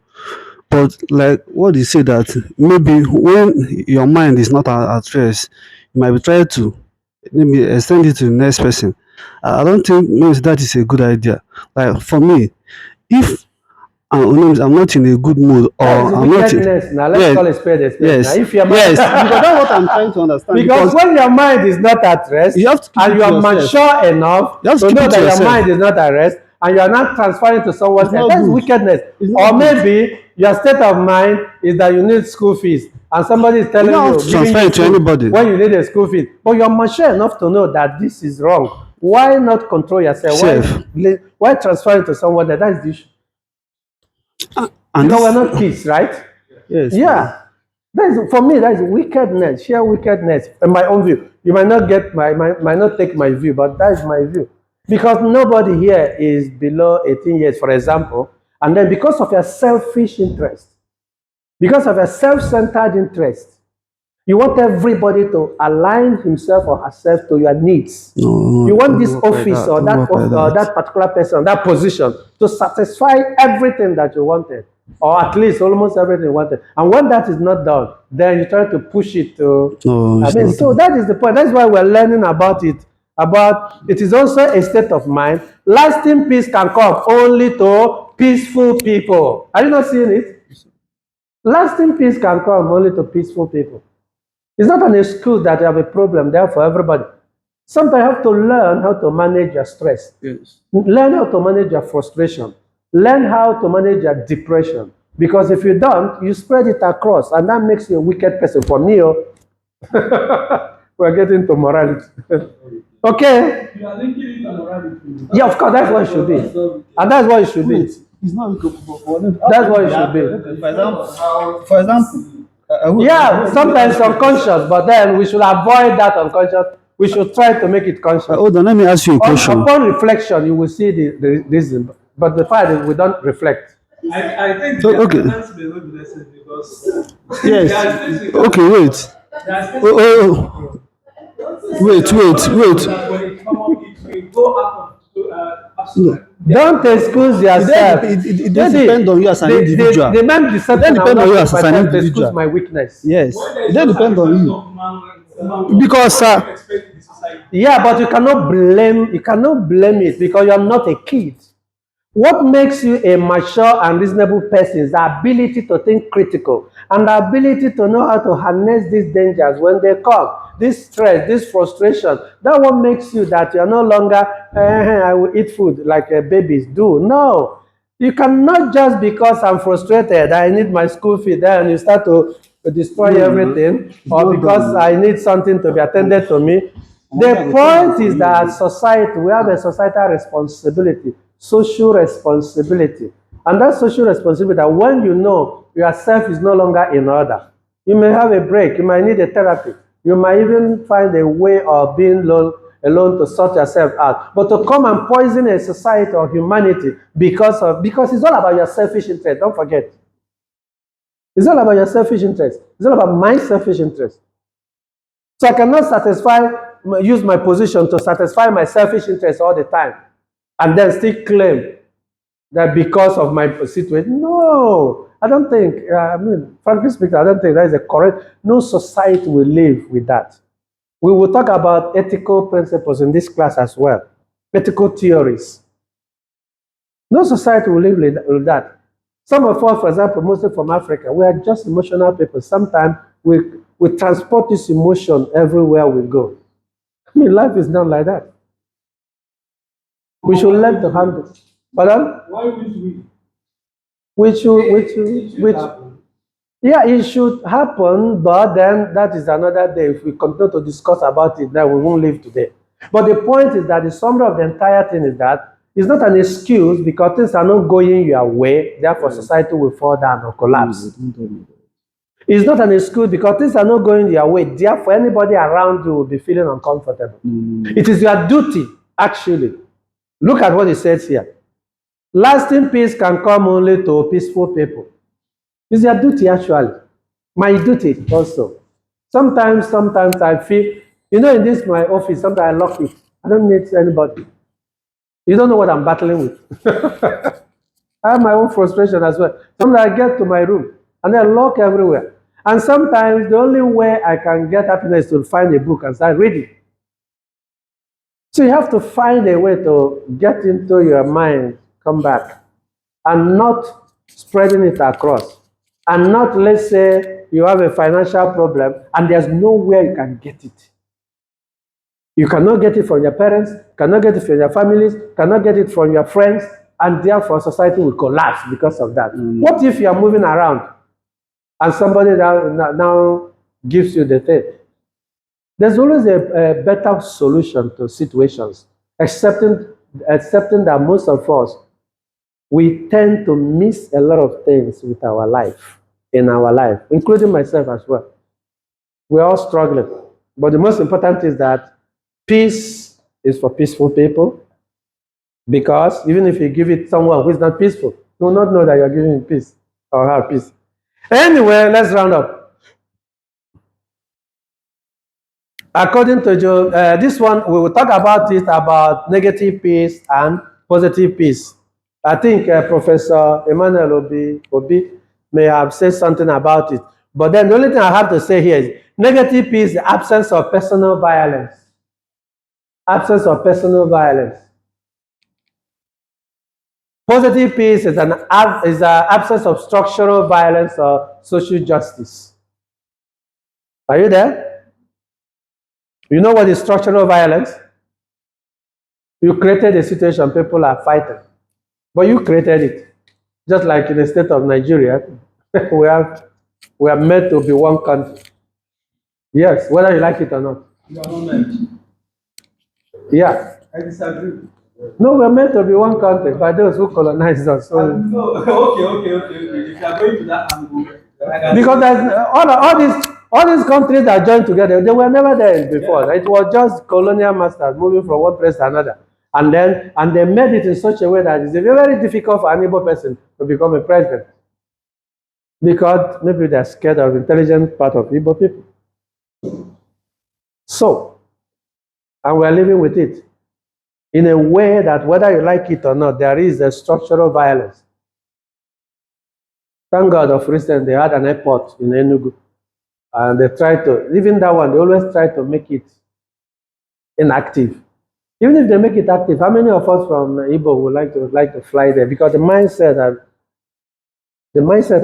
But like what they say that maybe when your mind is not at rest, you might be trying to maybe extend it to the next person. I don't think maybe that is a good idea. Like for me, if I'm not in a good mood or I'm not in, now let's call it spade a spade. yes, Now, if your mind, yes, because that's what I'm trying to understand. because when your mind is not at rest, you have to keep and it you are to yourself. mature enough You have to to keep know it to that your yourself. mind is not at rest, and you are not transferring to someone It's else. not That's good. wickedness. It's Or not good. maybe your state of mind is that you need school fees, and somebody is telling You don't you, have to giving transfer you it to food anybody. when you need a school fee, but you're mature enough to know that this is wrong. Why not control yourself? Safe. Why transfer it to someone else? That's the issue. And Because this, we're not kids, right? yes. Yeah. That is, for me, that is wickedness, sheer wickedness, in my own view. You might not get might not take my view, but that is my view. Because nobody here is below 18 years, for example, and then because of your selfish interest, because of your self-centered interest, you want everybody to align himself or herself to your needs. No, You want don't this work like office that. or Don't work like that. that particular person, that position, to satisfy everything that you wanted, or at least almost everything you wanted. And when that is not done, then you try to push it to. No, I it's mean, not so done. that is the point. That's why we're learning about it. About it is also a state of mind. Lasting peace can come only to peaceful people. Are you not seeing it? Lasting peace can come only to peaceful people. It's not an excuse that you have a problem there for everybody. Sometimes you have to learn how to manage your stress. Yes. Learn how to manage your frustration. Learn how to manage your depression. Because if you don't, you spread it across, and that makes you a wicked person. For me, we're getting to morality. Okay? You are linking it to morality. Yeah, of course, that's what it should be. And that's what it should be. It's not That's what it should be. For example, Yeah, sometimes unconscious, but then we should avoid that unconscious. We should try to make it conscious. hold on, let me ask you a question. Upon reflection, you will see the reason. But the fact is, we don't reflect. I think So, the okay. answer may not be necessary because Yes. Okay, wait. Oh, wait. when it come up, it will go out of absolute. Don't excuse yourself. It does depend on you as an individual. The man deception, It I will depend on not you take as an myself to individual. excuse my weakness. Yes. It does depend on you. Because Yeah, but you cannot blame it because you are not a kid. What makes you a mature and reasonable person is the ability to think critical and the ability to know how to harness these dangers when they come. This stress, this frustration, that what makes you that you are no longer, I will eat food like babies do. No. You cannot just because I'm frustrated, I need my school fee, then you start to destroy everything, or because I need something to be attended to me. The point is that society, we have a societal responsibility, social responsibility. And that social responsibility, that when you know yourself is no longer in order, you may have a break, you might need a therapy, you might even find a way of being alone to sort yourself out. But to come and poison a society or humanity because it's all about your selfish interest, don't forget. It's all about your selfish interest. It's all about my selfish interest. So I cannot use my position to satisfy my selfish interest all the time and then still claim that because of my situation. No, I don't think, frankly speaking, I don't think that is a correct, no society will live with that. We will talk about ethical principles in this class as well, ethical theories. No society will live with that. Some of us, for example, mostly from Africa, we are just emotional people. Sometimes we transport this emotion everywhere we go. I mean, life is not like that. We should learn to handle. Pardon? Why would we? Yeah, it should happen, but then that is another day. If we continue to discuss about it, then we won't live today. But the point is that the summary of the entire thing is that it's not an excuse because things are not going your way, therefore society will fall down or collapse. It's not an excuse because things are not going your way, therefore anybody around you will be feeling uncomfortable. It is your duty, actually. Look at what it says here. Lasting peace can come only to peaceful people. It's your duty, actually. My duty also. Sometimes I feel, in this my office, sometimes I lock it. I don't need anybody. You don't know what I'm battling with. I have my own frustration as well. Sometimes I get to my room and I lock everywhere. And sometimes the only way I can get happiness is to find a book and start reading. So you have to find a way to get into your mind, come back, and not spreading it across. And not, let's say, you have a financial problem and there's nowhere you can get it. You cannot get it from your parents, cannot get it from your families, cannot get it from your friends, and therefore society will collapse because of that. What if you are moving around and somebody now gives you the thing? There's always a better solution to situations, accepting that most of us, we tend to miss a lot of things with our life, in our life, including myself as well. We're all struggling. But the most important is that peace is for peaceful people, because even if you give it someone who is not peaceful, he will not know that you're giving him peace or her peace. Anyway, let's round up. According to Joe, this one, we will talk about it about negative peace and positive peace. I think Professor Emmanuel Obi may have said something about it. But then the only thing I have to say here is negative peace, the absence of personal violence. Absence of personal violence. Positive peace is an absence of structural violence or social justice. Are you there? You know what is structural violence? You created a situation, people are fighting, but you created it. Just like in the state of Nigeria, we are meant to be one country. Yes, whether you like it or not. Government. Yeah. I disagree. No, we're meant to be one country by those who colonized us. So, No, okay. If you are going to that angle, because all these countries that joined together, they were never there before. Yeah. It was just colonial masters moving from one place to another. And they made it in such a way that it's very difficult for an Igbo person to become a president. Because maybe they're scared of the intelligent part of Igbo people. So, and we're living with it in a way that whether you like it or not, there is a structural violence. Thank God, of recent, they had an airport in Enugu. And they try to, even that one, they always try to make it inactive. Even if they make it active, how many of us from Igbo would like to fly there? Because the mindset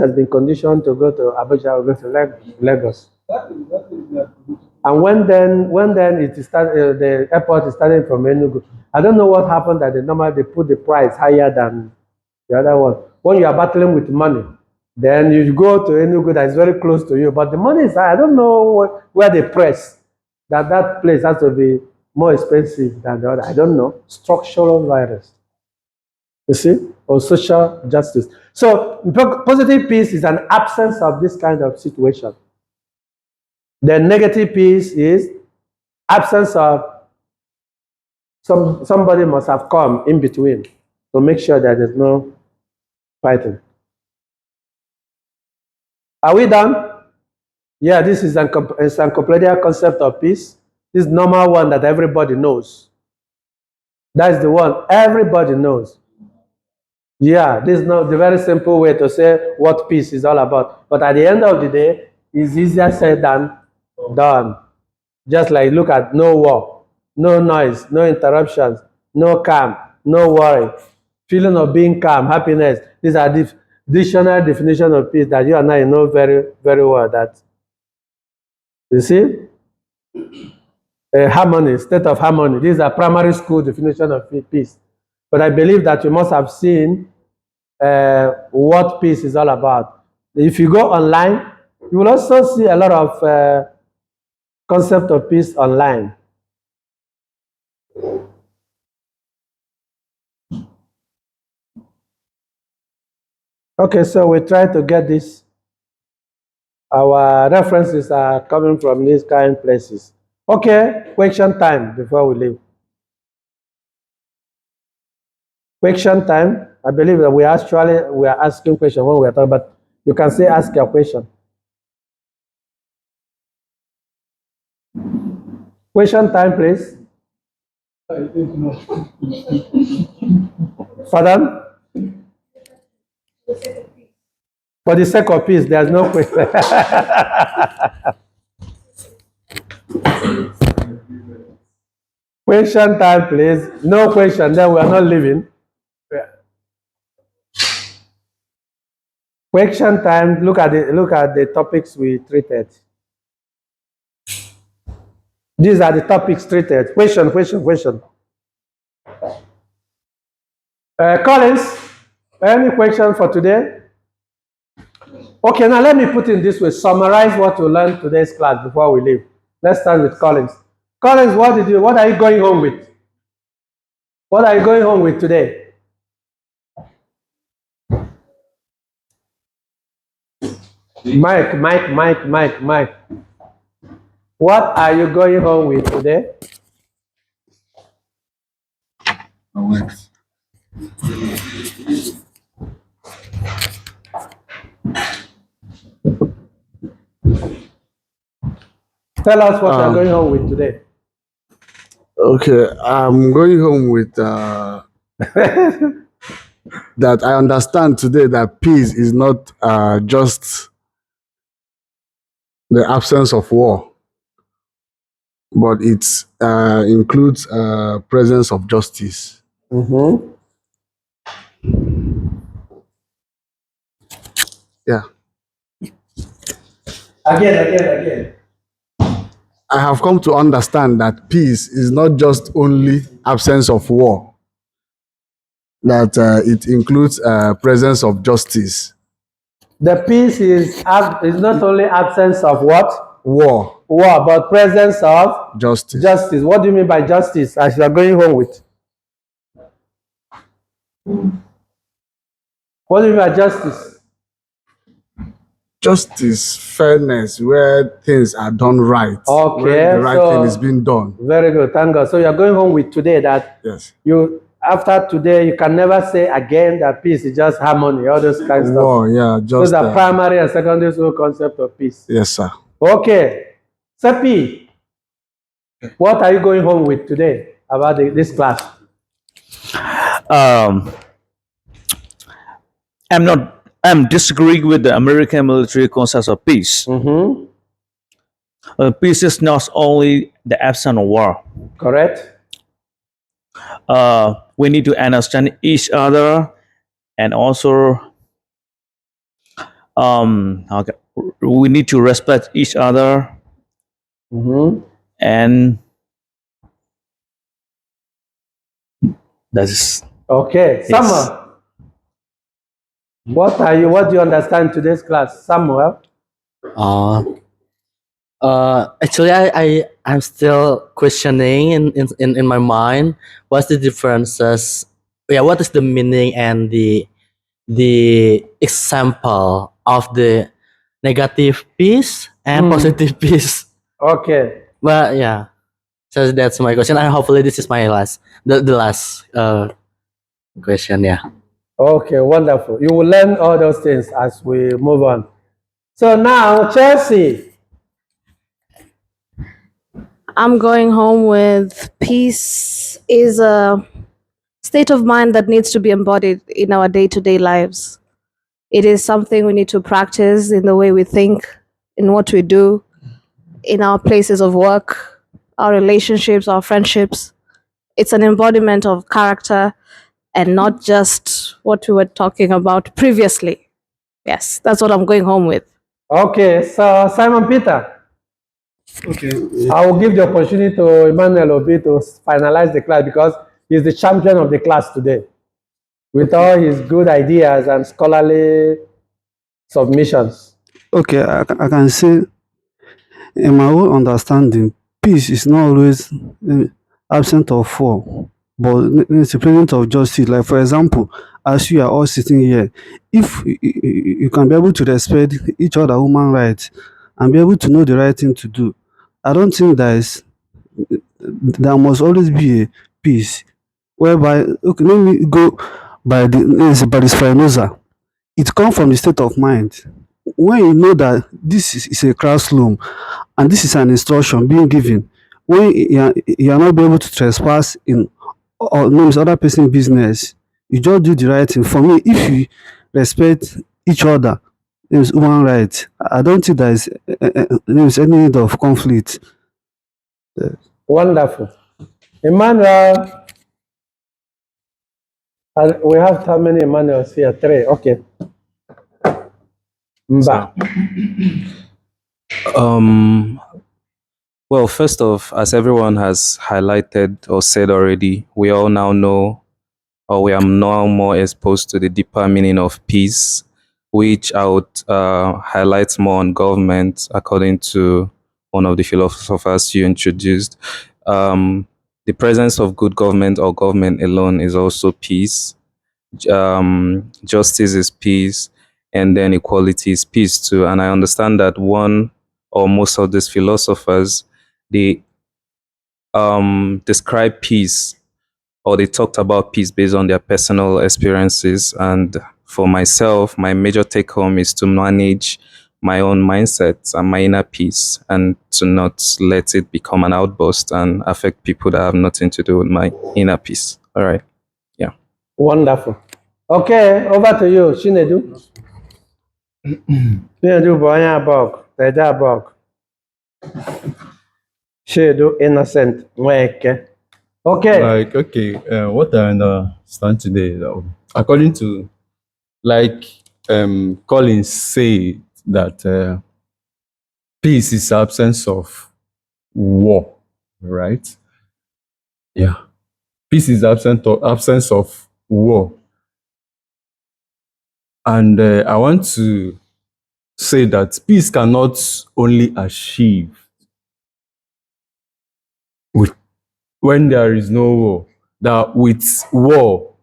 has been conditioned to go to Abuja or go to Lagos. And when then it is the airport is starting from Enugu, I don't know what happened that they put the price higher than the other one. When you are battling with money, then you go to Enugu that is very close to you, but the money is high. I don't know where they press that place has to be more expensive than the other. I don't know. Structural violence, you see, or social justice. So positive peace is an absence of this kind of situation. The negative peace is absence of somebody must have come in between to make sure that there's no fighting. Are we done? Yeah, this is an encyclopedia concept of peace. This normal one that everybody knows. That's the one everybody knows. Yeah, this is not the very simple way to say what peace is all about. But at the end of the day, it's easier said than done. Just like look at no war, no noise, no interruptions, no calm, no worry, feeling of being calm, happiness. These are the dictionary definition of peace that you and I know very, very well. That you see, harmony, state of harmony. These are primary school definition of peace. But I believe that you must have seen what peace is all about. If you go online, you will also see a lot of concept of peace online. Okay, so we try to get this. Our references are coming from these kind of places. Okay, question time before we leave. Question time. I believe that we are asking questions when we are talking, but you can say ask your question. Question time, please. Pardon? For the sake of peace, there's no question. Question time, please. No question, then we are not leaving. Question time. Look at the topics we treated. These are the topics treated. Question. Collins, any question for today? Okay, now let me put it this way. Summarize what you learned today's class before we leave. Let's start with Collins. Collins, what are you going home with? What are you going home with today? Mike. What are you going home with today? Tell us what you're going home with today. Okay, I'm going home with that I understand today that peace is not just the absence of war, but it includes presence of justice. Mm-hmm. Yeah. Again. I have come to understand that peace is not just only absence of war, that it includes presence of justice. The peace is not only absence of what? War. War, but presence of Justice. Justice. What do you mean by justice as you are going home with? What do you mean by justice? Justice, fairness, where things are done right. Okay, where the right thing is being done. Very good, thank God. So you are going home with today that Yes. after today you can never say again that peace is just harmony, all those kinds of stuff. War, yeah, just Those are primary and secondary school concept of peace. Yes, sir. Okay, Sepi, what are you going home with today about this class? I'm disagreeing with the American military concept of peace. Mm-hmm. Peace is not only the absence of war. Correct. We need to understand each other, and also we need to respect each other. Mm-hmm. And that's okay. Yes. Samuel, what do you understand today's class? Samuel? Actually, I'm still questioning in my mind what's the differences. Yeah, what is the meaning and the example of the negative piece and positive piece. Okay. But yeah, so that's my question, and hopefully this is my the last question. Yeah. Okay, wonderful. You will learn all those things as we move on. So now, Chelsea. I'm going home with peace is a state of mind that needs to be embodied in our day-to-day lives. It is something we need to practice in the way we think, in what we do, in our places of work, our relationships, our friendships. It's an embodiment of character and not just what we were talking about previously. Yes, that's what I'm going home with. Okay, so Simon Peter. Okay. I will give the opportunity to Emmanuel Obi to finalize the class because he's the champion of the class today with all his good ideas and scholarly submissions. Okay, I can say, in my own understanding, peace is not always absent of war, but it's a presence of justice. Like, for example, as you are all sitting here, if you can be able to respect each other human rights and be able to know the right thing to do, I don't think there must always be a peace whereby, okay, let me go by the Spinoza. It comes from the state of mind. When you know that this is a classroom and this is an instruction being given, when you are not be able to trespass in or no other person's business, you just do the right thing. For me, if you respect each other, it's human right. I don't think there is any need of conflict. Wonderful. Emmanuel, we have how many Emmanuels here? 3. Okay. Mba. Well, first off, as everyone has highlighted or said already, we all now know, or we are now more exposed to the deeper meaning of peace, which I would highlight more on government, according to one of the philosophers you introduced. The presence of good government or government alone is also peace. Justice is peace, and then equality is peace too. And I understand that one or most of these philosophers, they describe peace, or they talked about peace based on their personal experiences. And for myself, my major take home is to manage my own mindset and my inner peace, and to not let it become an outburst and affect people that have nothing to do with my inner peace. All right. Yeah. Wonderful. Okay, over to you, Shinedu. Shinedu bụ onye abọg, Teja abọg. Shinedu Innocent Nweke. Okay. Like, okay, what I understand today, according to, like, Collins said that peace is absence of war, right? Yeah. Peace is absence of war. And I want to say that peace cannot only achieve with when there is no war. That with war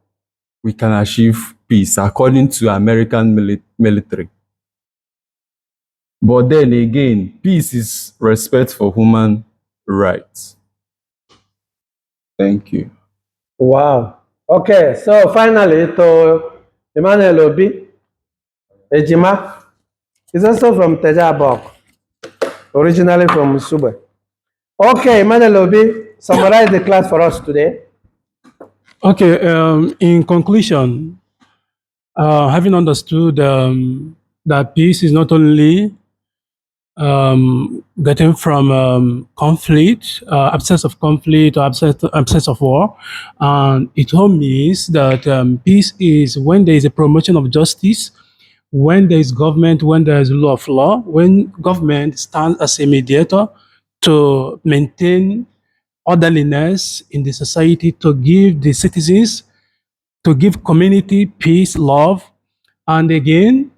we can achieve peace, according to American military. But then again, peace is respect for human rights. Thank you. Wow. Okay, so finally to Emmanuel Obi, Ejima. He's also from Teja abọg, originally from Sube. Okay, Emmanuel Obi, summarize the class for us today. Okay, in conclusion, having understood that peace is not only getting from conflict, absence of conflict or absence of war, and it all means that peace is when there is a promotion of justice, when there is government, when there is rule of law, when government stands as a mediator to maintain orderliness in the society, to give the citizens, to give community peace, love. And again,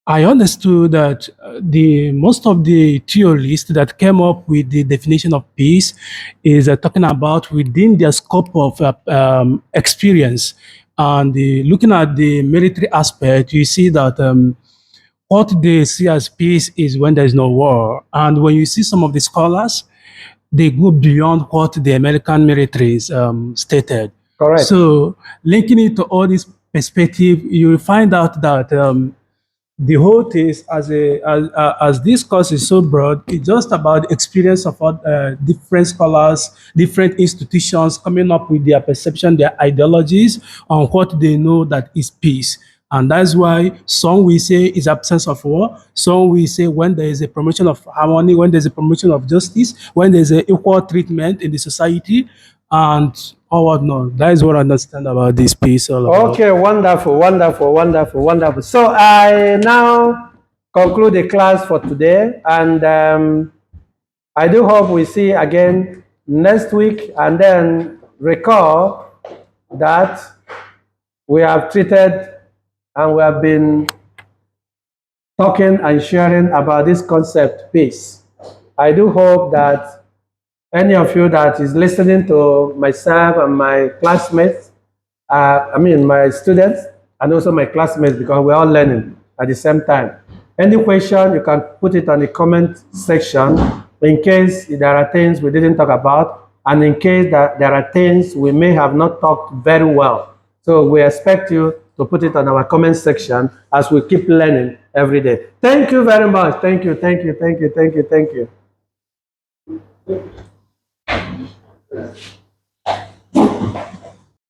I understood that the most of the theorists that came up with the definition of peace is talking about within their scope of experience. And looking at the military aspect, you see that what they see as peace is when there is no war. And when you see some of the scholars, they go beyond what the American military stated. Correct. So linking it to all this perspective, you will find out that the whole thing is as this course is so broad, it's just about the experience of different scholars, different institutions coming up with their perception, their ideologies on what they know that is peace. And that's why some will say is absence of war, some will say when there is a promotion of harmony, when there's a promotion of justice, when there's an equal treatment in the society, and all whatnot. That is what I understand about this piece all about. Okay, wonderful, wonderful, wonderful, wonderful. So I now conclude the class for today, and I do hope we see again next week, and then recall that we have treated and we have been talking and sharing about this concept peace. I do hope that any of you that is listening to myself and my classmates, my students, and also my classmates, because we're all learning at the same time. Any question, you can put it on the comment section in case there are things we didn't talk about, and in case that there are things we may have not talked very well. So we expect you to put it on our comment section as we keep learning every day. Thank you very much. Thank you, thank you, thank you, thank you, thank you.